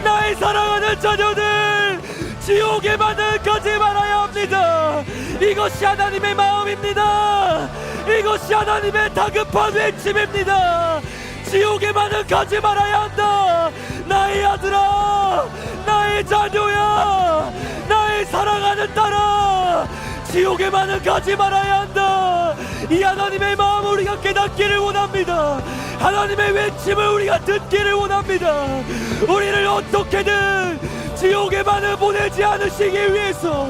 나의 사랑하는 자녀들 지옥에만은 가지 말아야 합니다. 이것이 하나님의 마음입니다. 이것이 하나님의 다급한 외침입니다. 지옥에만은 가지 말아야 한다. 나의 아들아 나의 자녀야 나의 사랑하는 딸아 지옥에만은 가지 말아야 한다. 이 하나님의 마음을 우리가 깨닫기를 원합니다. 하나님의 외침을 우리가 듣기를 원합니다. 우리를 어떻게든 지옥에만은 보내지 않으시기 위해서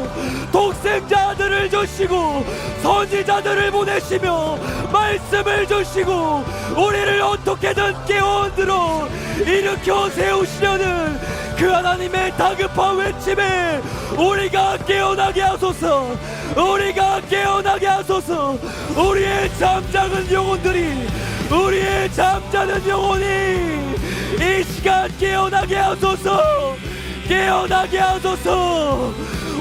독생자들을 주시고 선지자들을 보내시며 말씀을 주시고 우리를 어떻게든 깨어들어 일으켜 세우시려는 그 하나님의 다급한 외침에 우리가 깨어나게 하소서. 우리가 깨어나게 하소서. 우리의 잠자는 영혼들이 우리의 잠자는 영혼이 이 시간 깨어나게 하소서. 깨어나게 하소서.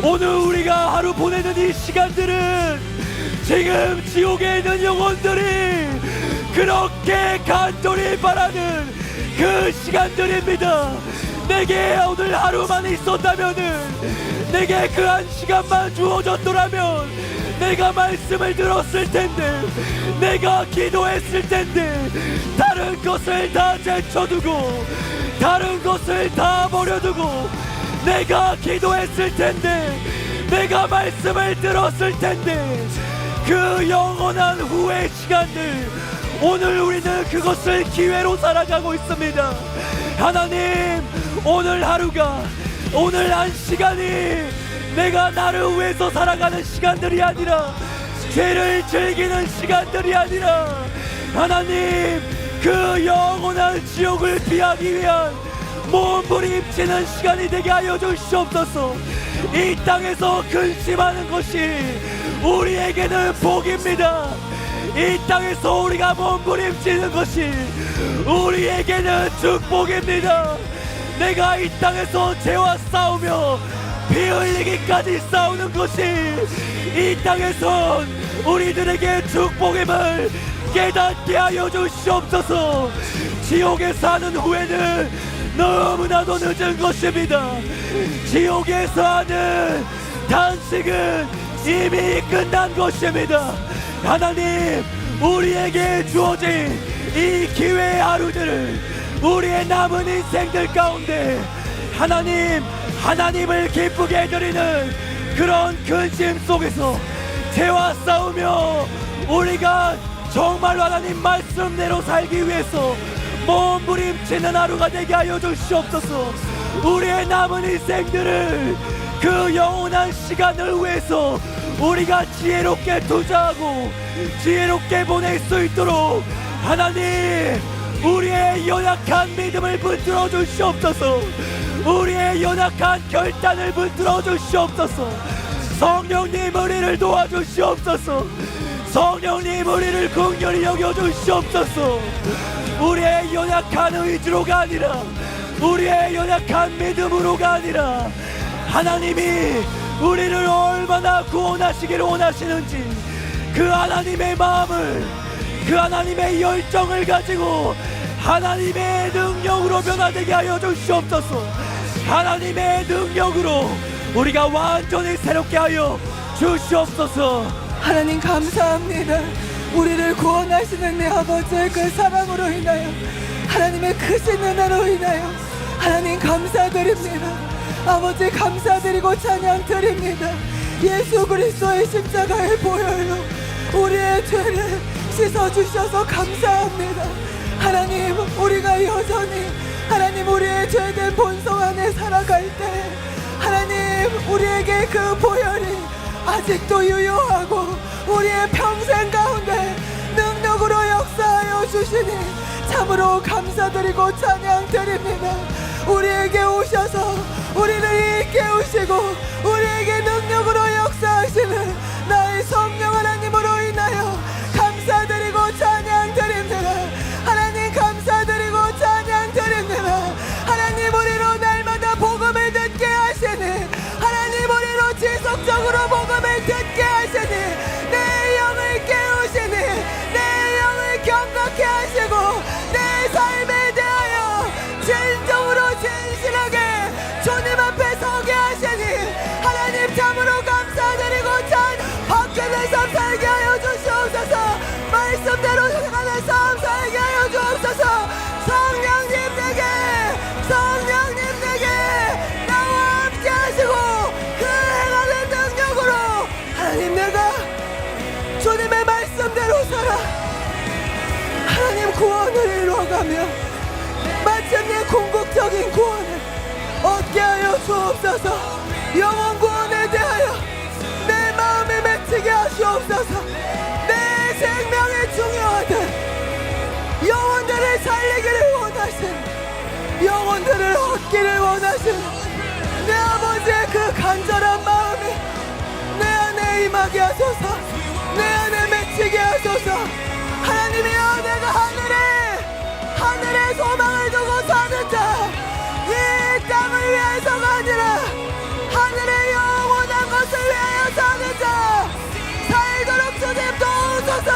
오늘 우리가 하루 보내는 이 시간들은 지금 지옥에 있는 영혼들이 그렇게 간절히 바라는 그 시간들입니다. 내게 오늘 하루만 있었다면은 내게 그 한 시간만 주어졌더라면 내가 말씀을 들었을 텐데 내가 기도했을 텐데 다른 것을 다 제쳐두고 다른 것을 다 버려두고 내가 기도했을 텐데 내가 말씀을 들었을 텐데 그 영원한 후의 시간들 오늘 우리는 그것을 기회로 살아가고 있습니다. 하나님 오늘 하루가 오늘 한 시간이 내가 나를 위해서 살아가는 시간들이 아니라 죄를 즐기는 시간들이 아니라 하나님 그 영원한 지옥을 피하기 위한 몸부림치는 시간이 되게 하여 주시옵소서. 이 땅에서 근심하는 것이 우리에게는 복입니다. 이 땅에서 우리가 몸부림치는 것이 우리에게는 축복입니다. 내가 이 땅에서 죄와 싸우며 피 흘리기까지 싸우는 것이 이 땅에선 우리들에게 축복임을 깨닫게 하여 주시옵소서. 지옥에 사는 후에는 너무나도 늦은 것입니다. 지옥에서 하는 단식은 이미 끝난 것입니다. 하나님 우리에게 주어진 이 기회의 하루들을 우리의 남은 인생들 가운데 하나님을 기쁘게 해드리는 그런 근심 속에서 죄와 싸우며 우리가 정말로 하나님 말씀대로 살기 위해서 몸부림치는 하루가 되게 하여 주시옵소서. 우리의 남은 인생들을 그 영원한 시간을 위해서 우리가 지혜롭게 투자하고 지혜롭게 보낼 수 있도록 하나님 우리의 연약한 믿음을 붙들어 주시옵소서. 우리의 연약한 결단을 붙들어 주시옵소서. 성령님 우리를 도와주시옵소서. 성령님 우리를 긍휼히 여겨주시옵소서. 우리의 연약한 의지로가 아니라 우리의 연약한 믿음으로가 아니라 하나님이 우리를 얼마나 구원하시기를 원하시는지 그 하나님의 마음을, 그 하나님의 열정을 가지고 하나님의 능력으로 변화되게 하여 주시옵소서. 하나님의 능력으로 우리가 완전히 새롭게 하여 주시옵소서.
하나님 감사합니다. 우리를 구원하시는 내 아버지의 그 사랑으로 인하여, 하나님의 크신 은혜로 인하여 하나님 감사드립니다. 아버지 감사드리고 찬양 드립니다. 예수 그리스도의 십자가의 보혈로 우리의 죄를 씻어주셔서 감사합니다. 하나님, 우리가 여전히 하나님 우리의 죄된 본성 안에 살아갈 때 하나님 우리에게 그 보혈이 아직도 유효하고 우리의 평생 가운데 능력으로 역사하여 주시니 참으로 감사드리고 찬양드립니다. 우리에게 오셔서 우리를 깨우시고 우리에게 능력으로 역사하시는 나의 성령 하나님으로 인하여 감사드리고 찬양드립니다. 하나님 감사드리고 찬양드립니다. 하나님 우리로 날마다 복음을 듣게 하시니, 하나님 우리로 지속적으로 복음을 듣게 하시니, 내 영을 깨우시니, 내 영을 경각케 하시고 내 삶에 대하여 진정으로 진실하게 주님 앞에 서게 하시니 하나님 참으로 감사드리고 바뀌는 삶 살게 하여 주시옵소서. 말씀대로 살아가는 삶 살게 하여 주옵소서. 성령님 내게 나와 함께 하시고 그 행하는 능력으로 하나님 내가 주님의 말씀대로 살아 하나님 구원을 이루어가며 마침내 궁극적인 구원을 얻게 하여 주옵소서. 영원 구원에 대하여 내 마음에 맺히게 하시옵소서. 내 생명이 중요하든 영혼들을 살리기를 원하신, 영혼들을 얻기를 원하신 내 아버지의 그 간절한 마음이 내 안에 임하게 하소서. 내 안에 맺히게 하소서. 하나님이여, 내가 하늘에 소망을 두고 사는 자, 이 땅을 위해서가 아니라 하늘의 영원한 것을 위하여 사는 자 살도록 주님 도우소서.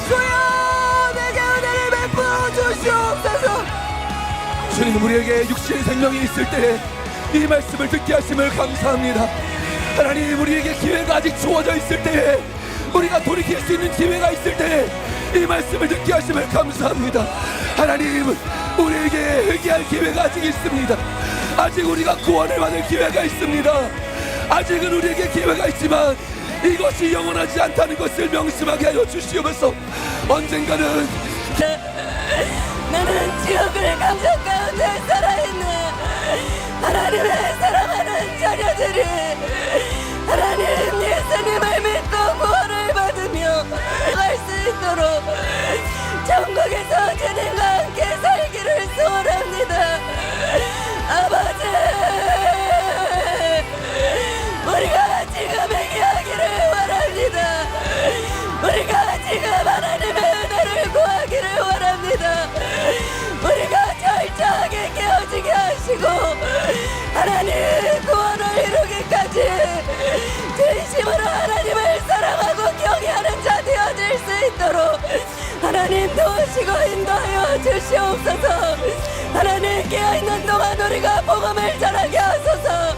주여 내게 은혜를 베풀어 주시옵소서.
주님, 우리에게 육신의 생명이 있을 때에 이 말씀을 듣게 하심을 감사합니다. 하나님, 우리에게 기회가 아직 주어져 있을 때에, 우리가 돌이킬 수 있는 기회가 있을 때에 이 말씀을 듣게 하심을 감사합니다. 하나님, 우리에게 회개할 기회가 아직 있습니다. 아직 우리가 구원을 받을 기회가 있습니다. 아직은 우리에게 기회가 있지만 이것이 영원하지 않다는 것을 명심하게 하여 주시옵소서. 언젠가는
나는 지옥을 감정 가운데 살아있는 하나님의 사랑하는 자녀들이 하나님 예수님을 믿고 구원을 받으며 갈 수 있도록 천국에서 주님과 함께 살기를 소원합니다. 아버지, 우리가 지금 행하기를 원합니다. 우리가 지금 하나님의 은혜를 구하기를 원합니다. 우리가 철저하게 깨어지게 하시고 하나님 구원을 이루기까지 진심으로 하나님을 사랑하고 경외하는 자 되어질 수 있도록 하나님 도우시고 인도하여 주시옵소서. 하나님 깨어있는 동안 우리가 복음을 전하게 하소서.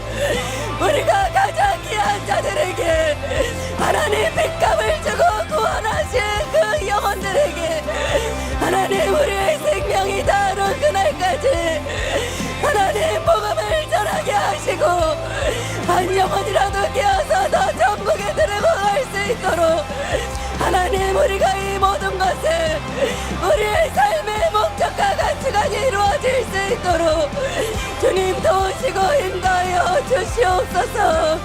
우리가 가장 귀한 자들에게 하나님 핏값을 주고 구원하신 그 영혼들에게 하나님 우리의 생명이 닿는 그날까지 하나님 복음을 전하게 하시고 한 영혼이라도 깨어서 더 천국에 들어갈 수 있도록 하나님 우리가 이 모든 것을 우리의 삶의 목적과 가치관이 이루어질 수 있도록 주님 도우시고 인도하여 주시옵소서.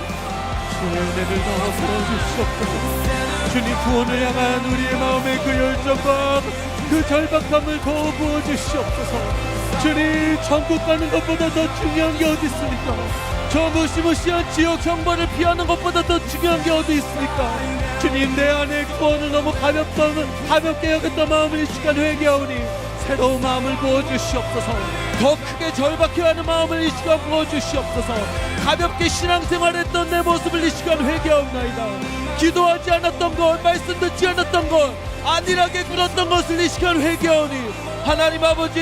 주의 은혜를 더하여 주시옵소서. 주님 구원을 향한 우리의 마음의 그 열정과 그 절박함을 더욱 부어주시옵소서. 주님 천국 가는 것보다 더 중요한 게 어디 있습니까? 저 무시무시한 지옥 형벌을 피하는 것보다 더 중요한 게 어디 있습니까? 주님, 내 안에 구원을 너무 가볍게 여겼던 마음을 이 시간 회개하오니 새로운 마음을 부어주시옵소서. 더 크게 절박해하는 마음을 이 시간 부어주시옵소서. 가볍게 신앙생활했던 내 모습을 이 시간 회개하옵나이다. 기도하지 않았던 것, 말씀 듣지 않았던 것, 안일하게 굴었던 것을 이 시간 회개하오니 하나님 아버지,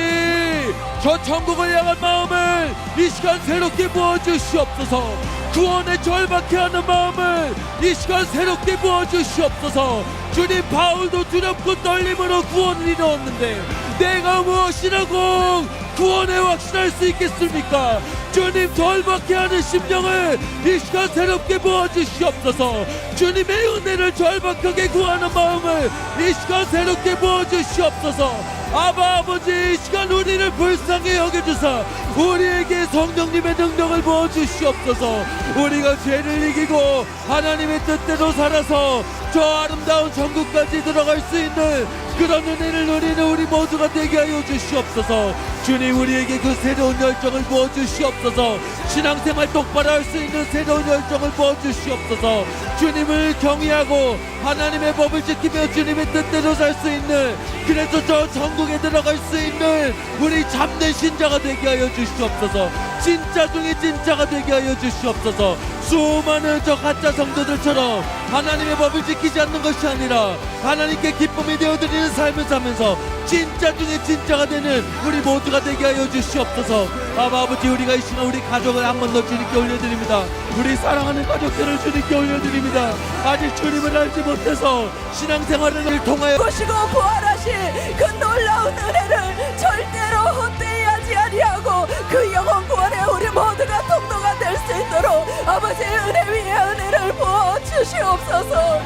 저 천국을 향한 마음을 이 시간 새롭게 부어주시옵소서. 구원에 절박해하는 마음을 이 시간 새롭게 부어주시옵소서. 주님, 바울도 두렵고 떨림으로 구원을 이루었는데 내가 무엇이라고 구원에 확신할 수 있겠습니까? 주님, 절박해하는 심령을 이 시간 새롭게 부어주시옵소서. 주님의 은혜를 절박하게 구하는 마음을 이 시간 새롭게 부어주시옵소서. 아버지, 이 시간 우리를 불쌍히 여겨주사 우리에게 성령님의 능력을 부어주시옵소서. 우리가 죄를 이기고 하나님의 뜻대로 살아서 저 아름다운 천국까지 들어갈 수 있는 그런 은혜를 누리는 우리 모두가 되게 하여 주시옵소서. 주님, 우리에게 그 새로운 열정을 부어주시옵소서. 신앙생활 똑바로 할 수 있는 새로운 열정을 부어주시옵소서. 주님을 경외하고 하나님의 법을 지키며 주님의 뜻대로 살 수 있는, 그래서 저 천국에 들어갈 수 있는 우리 참된 신자가 되게 하여 주시옵소서. 진짜 중에 진짜가 되게 하여 주시옵소서. 수많은 저 가짜 성도들처럼 하나님의 법을 지키지 않는 것이 아니라 하나님께 기쁨이 되어드리는 삶을 살면서 진짜 중에 진짜가 되는 우리 모두가 되게 하여 주시옵소서. 아버지, 우리가 이 시간 우리 가족을 한 번 더 주님께 올려드립니다. 우리 사랑하는 가족들을 주님께 올려드립니다. 아직 주님을 알지 못해서 신앙생활을 통하여
보시고 부활하신 그 놀라운 은혜를 절대로 헛되이 하지 아니하고 그 영혼 구원에 우리 모두가 통로가 될 수 있도록 아버지의 은혜 위에 은혜를 부어 주시옵소서.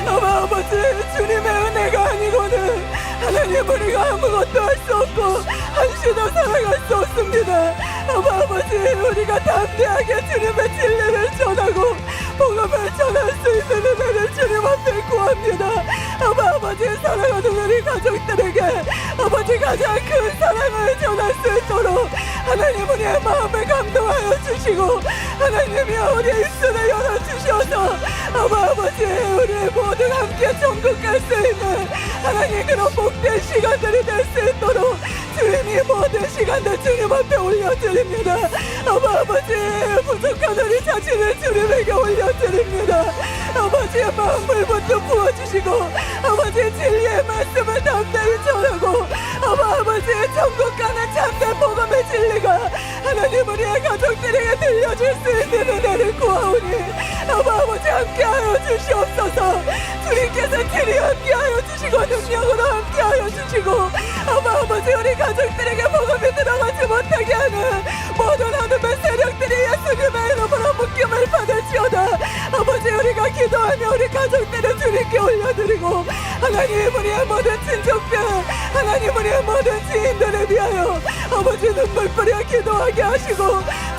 아버지, 주님의 은혜가 아니고는 하나님, 우리가 아무것도 할 수 없고 한시도 살아갈 수 없습니다. 아버지, 우리가 담대하게 주님의 진리를 전하고 복음을 전할 수 있는 은혜를 주님 앞에 구합니다. 아버지, 사랑하는 우리 가족들에게 아버지 가장 큰 사랑을 전할 수 있도록 하나님, 우리의 마음을 감동하여 주시고 하나님이 우리의 입술을 열어주셔서 아버지, 우리 모두 함께 천국 갈 수 있는 하나님, 그런 복된 시간들이 될 수 있도록 주님이 모든 시간들 주님 앞에 올려드립니다. 아버지, 부족한 우리 자신을 주님에게 올려드립니다. 아버지의 마음을 부터 부어주시고 아버지의 진리의 말씀을 담대히 전하고 아버지의 천국 가는 참된 복음의 진리가 하나님, 우리의 가족들에게 들려줄 수 있는 은혜를 구하오니 아버지, 함께하여 주시옵소서. 주님께서 친히 함께하여 주시고 능력으로 함께하여 주시고 아버지, 우리 가족들에게 복음이 들어가지 못하게 하는 모든 어둠의 세력들이 예수님의 이름으로 묶임을 받을지어다. 아버지, 우리가 기도하며 우리 가족들을 주님께 올려드리고 하나님, 우리의 모든 친족들, 하나님, 우리의 모든 지인들을 위하여 아버지 눈물 뿌려 기도하게 하시고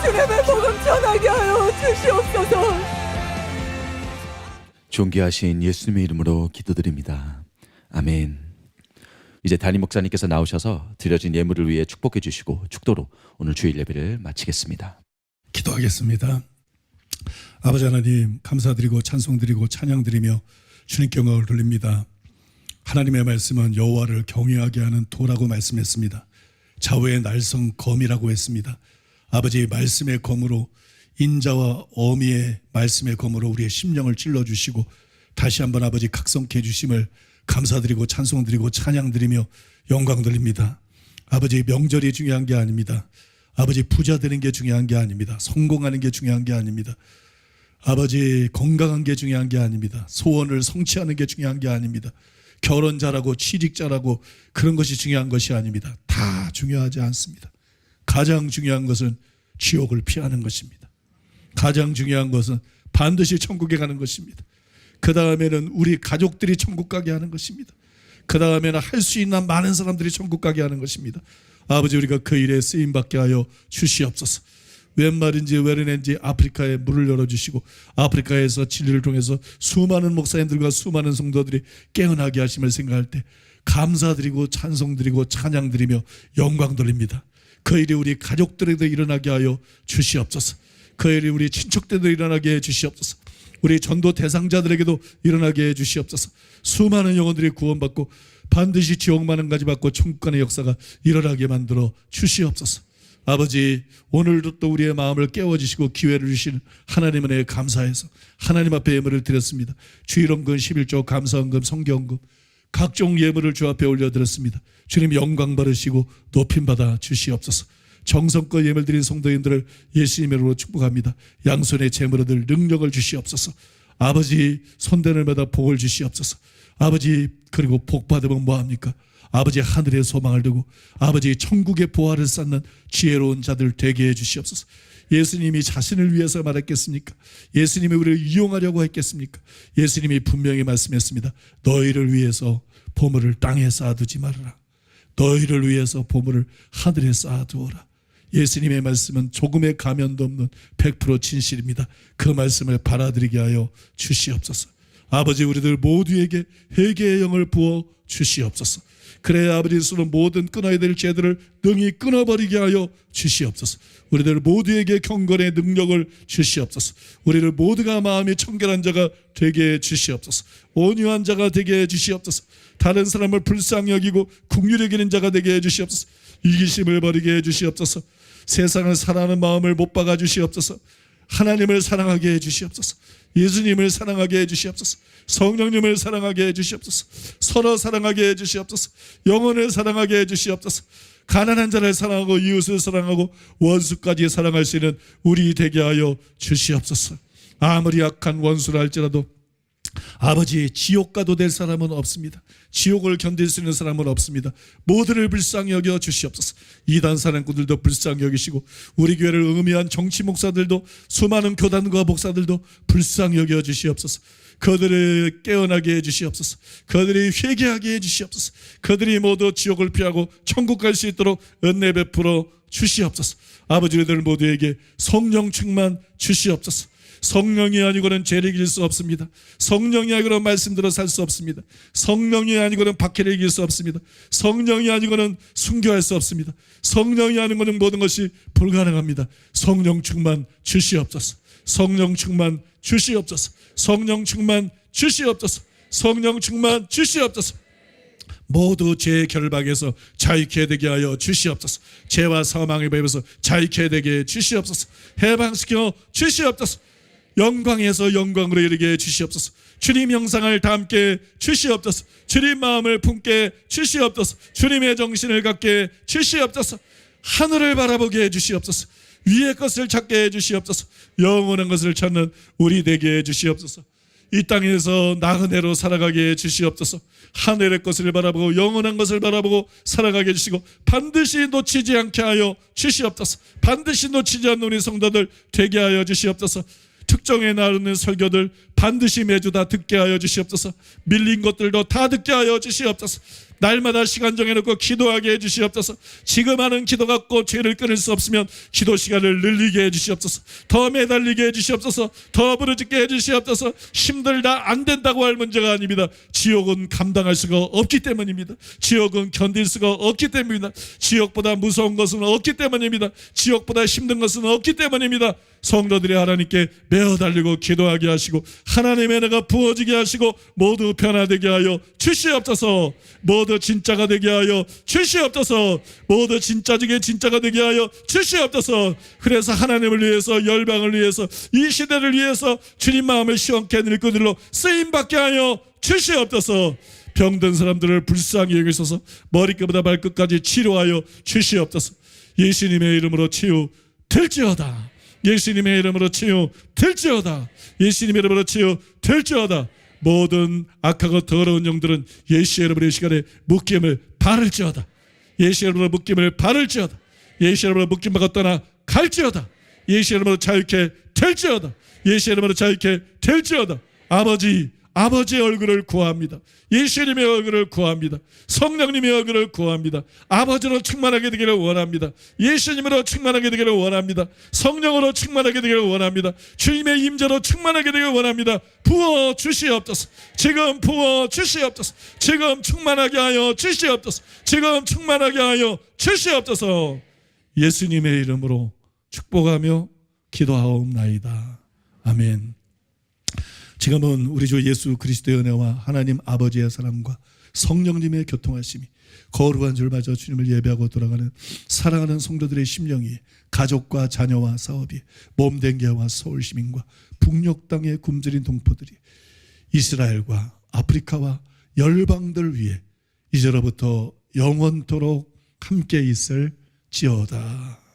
주님의 복음 전하게 하여 주시옵소서.
존귀하신 예수님의 이름으로 기도드립니다. 아멘. 이제 담임 목사님께서 나오셔서 드려진 예물을 위해 축복해 주시고 축도로 오늘 주일 예배를 마치겠습니다.
기도하겠습니다. 아버지 하나님, 감사드리고 찬송드리고 찬양드리며 주님께 영광을 돌립니다. 하나님의 말씀은 여호와를 경외하게 하는 도라고 말씀했습니다. 좌우의 날성 검이라고 했습니다. 아버지, 말씀의 검으로, 인자와 어미의 말씀의 검으로 우리의 심령을 찔러주시고 다시 한번 아버지 각성케 해주심을 감사드리고 찬송드리고 찬양드리며 영광 돌립니다. 아버지, 명절이 중요한 게 아닙니다. 아버지, 부자 되는 게 중요한 게 아닙니다. 성공하는 게 중요한 게 아닙니다. 아버지, 건강한 게 중요한 게 아닙니다. 소원을 성취하는 게 중요한 게 아닙니다. 결혼 잘하고 취직 잘하고 그런 것이 중요한 것이 아닙니다. 다 중요하지 않습니다. 가장 중요한 것은 지옥을 피하는 것입니다. 가장 중요한 것은 반드시 천국에 가는 것입니다. 그 다음에는 우리 가족들이 천국 가게 하는 것입니다. 그 다음에는 할 수 있는 많은 사람들이 천국 가게 하는 것입니다. 아버지, 우리가 그 일에 쓰임받게 하여 주시옵소서. 웬 말인지 웬인지 아프리카에 문을 열어주시고 아프리카에서 진리를 통해서 수많은 목사님들과 수많은 성도들이 깨어나게 하심을 생각할 때 감사드리고 찬송드리고 찬양드리며 영광 돌립니다. 그 일이 우리 가족들에도 일어나게 하여 주시옵소서. 그 일이 우리 친척들에도 일어나게 해 주시옵소서. 우리 전도 대상자들에게도 일어나게 해 주시옵소서. 수많은 영혼들이 구원받고 반드시 지옥만은 가지 받고 천국간의 역사가 일어나게 만들어 주시옵소서. 아버지, 오늘도 또 우리의 마음을 깨워주시고 기회를 주시는 하나님 은혜에 감사해서 하나님 앞에 예물을 드렸습니다. 주일헌금 11조 감사헌금 성경헌금 각종 예물을 주 앞에 올려드렸습니다. 주님 영광 받으시고 높임받아 주시옵소서. 정성껏 예물 드린 성도님들을 예수님의 이름으로 축복합니다. 양손에 재물 얻을 능력을 주시옵소서. 아버지, 손대를 마다 복을 주시옵소서. 아버지, 그리고 복 받으면 뭐합니까? 아버지, 하늘의 소망을 두고 아버지 천국의 보화를 쌓는 지혜로운 자들 되게 해 주시옵소서. 예수님이 자신을 위해서 말했겠습니까? 예수님이 우리를 이용하려고 했겠습니까? 예수님이 분명히 말씀했습니다. 너희를 위해서 보물을 땅에 쌓아두지 말아라. 너희를 위해서 보물을 하늘에 쌓아두어라. 예수님의 말씀은 조금의 가면도 없는 100% 진실입니다. 그 말씀을 받아들이게 하여 주시옵소서. 아버지, 우리들 모두에게 회개의 영을 부어 주시옵소서. 그래야 아버지 수는 모든 끊어야 될 죄들을 능히 끊어버리게 하여 주시옵소서. 우리들 모두에게 경건의 능력을 주시옵소서. 우리를 모두가 마음이 청결한 자가 되게 해 주시옵소서. 온유한 자가 되게 해 주시옵소서. 다른 사람을 불쌍히 여기고 긍휼히 여기는 자가 되게 해 주시옵소서. 이기심을 버리게 해 주시옵소서. 세상을 사랑하는 마음을 못 박아 주시옵소서. 하나님을 사랑하게 해 주시옵소서. 예수님을 사랑하게 해 주시옵소서. 성령님을 사랑하게 해 주시옵소서. 서로 사랑하게 해 주시옵소서. 영혼을 사랑하게 해 주시옵소서. 가난한 자를 사랑하고 이웃을 사랑하고 원수까지 사랑할 수 있는 우리 되게 하여 주시옵소서. 아무리 악한 원수라 할지라도 아버지, 지옥 가도 될 사람은 없습니다. 지옥을 견딜 수 있는 사람은 없습니다. 모두를 불쌍히 여겨 주시옵소서. 이단 사랑꾼들도 불쌍히 여기시고 우리 교회를 의미한 정치 목사들도 수많은 교단과 목사들도 불쌍히 여겨 주시옵소서. 그들을 깨어나게 해 주시옵소서. 그들이 회개하게 해 주시옵소서. 그들이 모두 지옥을 피하고 천국 갈 수 있도록 은혜 베풀어 주시옵소서. 아버지들 모두에게 성령 충만 주시옵소서. 성령이 아니고는 죄를 이길 수 없습니다. 성령이 아니고는 말씀대로 살 수 없습니다. 성령이 아니고는 박해를 이길 수 없습니다. 성령이 아니고는 순교할 수 없습니다. 성령이 아니고는 모든 것이 불가능합니다. 성령 충만 주시옵소서. 성령 충만 주시옵소서. 성령 충만 주시옵소서. 성령 충만 주시옵소서. 모두 죄의 결박에서 자유케 되게 하여 주시옵소서. 죄와 사망의 법에서 자유케 되게 주시옵소서. 해방시켜 주시옵소서. 영광에서 영광으로 이르게 주시옵소서. 주님 형상을 담게 주시옵소서. 주님 마음을 품게 주시옵소서. 주님의 정신을 갖게 주시옵소서. 하늘을 바라보게 해 주시옵소서. 위의 것을 찾게 해 주시옵소서. 영원한 것을 찾는 우리 되게 해 주시옵소서. 이 땅에서 나그네로 살아가게 해 주시옵소서. 하늘의 것을 바라보고 영원한 것을 바라보고 살아가게 해주시고 반드시 놓치지 않게 하여 주시옵소서. 반드시 놓치지 않는 우리 성도들 되게 하여 주시옵소서. 특정에 나르는 설교들 반드시 매주 다 듣게 하여 주시옵소서. 밀린 것들도 다 듣게 하여 주시옵소서. 날마다 시간 정해놓고 기도하게 해주시옵소서. 지금 하는 기도 갖고 죄를 끊을 수 없으면 기도 시간을 늘리게 해주시옵소서. 더 매달리게 해주시옵소서. 더 부르짖게 해주시옵소서. 힘들다 안 된다고 할 문제가 아닙니다. 지옥은 감당할 수가 없기 때문입니다. 지옥은 견딜 수가 없기 때문입니다. 지옥보다 무서운 것은 없기 때문입니다. 지옥보다 힘든 것은 없기 때문입니다. 성도들이 하나님께 매어달리고 기도하게 하시고 하나님의 은혜가 부어지게 하시고 모두 변화되게 하여 주시옵소서. 모두 진짜가 되게 하여 주시옵소서. 모두 진짜 중에 진짜가 되게 하여 주시옵소서. 그래서 하나님을 위해서 열방을 위해서 이 시대를 위해서 주님 마음을 시원케 하는 일꾼들로 쓰임받게 하여 주시옵소서. 병든 사람들을 불쌍히 여기셔서 머리끝부터 발끝까지 치료하여 주시옵소서. 예수님의 이름으로 치유 될지어다. 예수님의 이름으로 치유 될지어다. 예수님의 이름으로 치유 될지어다. 모든 악하고 더러운 영들은 예수의 이름으로 이 시간에 묶임을 바를지어다. 예수의 이름으로 묶임을 바를지어다. 예수의 이름으로 묶임 받아 떠나 갈지어다. 예수의 이름으로 자유케 될지어다. 예수의 이름으로 자유케 될지어다. 아버지의 얼굴을 구합니다. 예수님의 얼굴을 구합니다. 성령님의 얼굴을 구합니다. 아버지로 충만하게 되기를 원합니다. 예수님으로 충만하게 되기를 원합니다. 성령으로 충만하게 되기를 원합니다. 주님의 임재로 충만하게 되기를 원합니다. 부어 주시옵소서. 지금 부어 주시옵소서. 지금 충만하게 하여 주시옵소서. 지금 충만하게 하여 주시옵소서. 예수님의 이름으로 축복하며 기도하옵나이다. 아멘. 지금은 우리 주 예수 그리스도의 은혜와 하나님 아버지의 사랑과 성령님의 교통하심이 거룩한 줄 맞아 주님을 예배하고 돌아가는 사랑하는 성도들의 심령이 가족과 자녀와 사업이 몸댕개와 서울 시민과 북녘 땅에 굶주린 동포들이 이스라엘과 아프리카와 열방들 위해 이제로부터 영원토록 함께 있을지어다.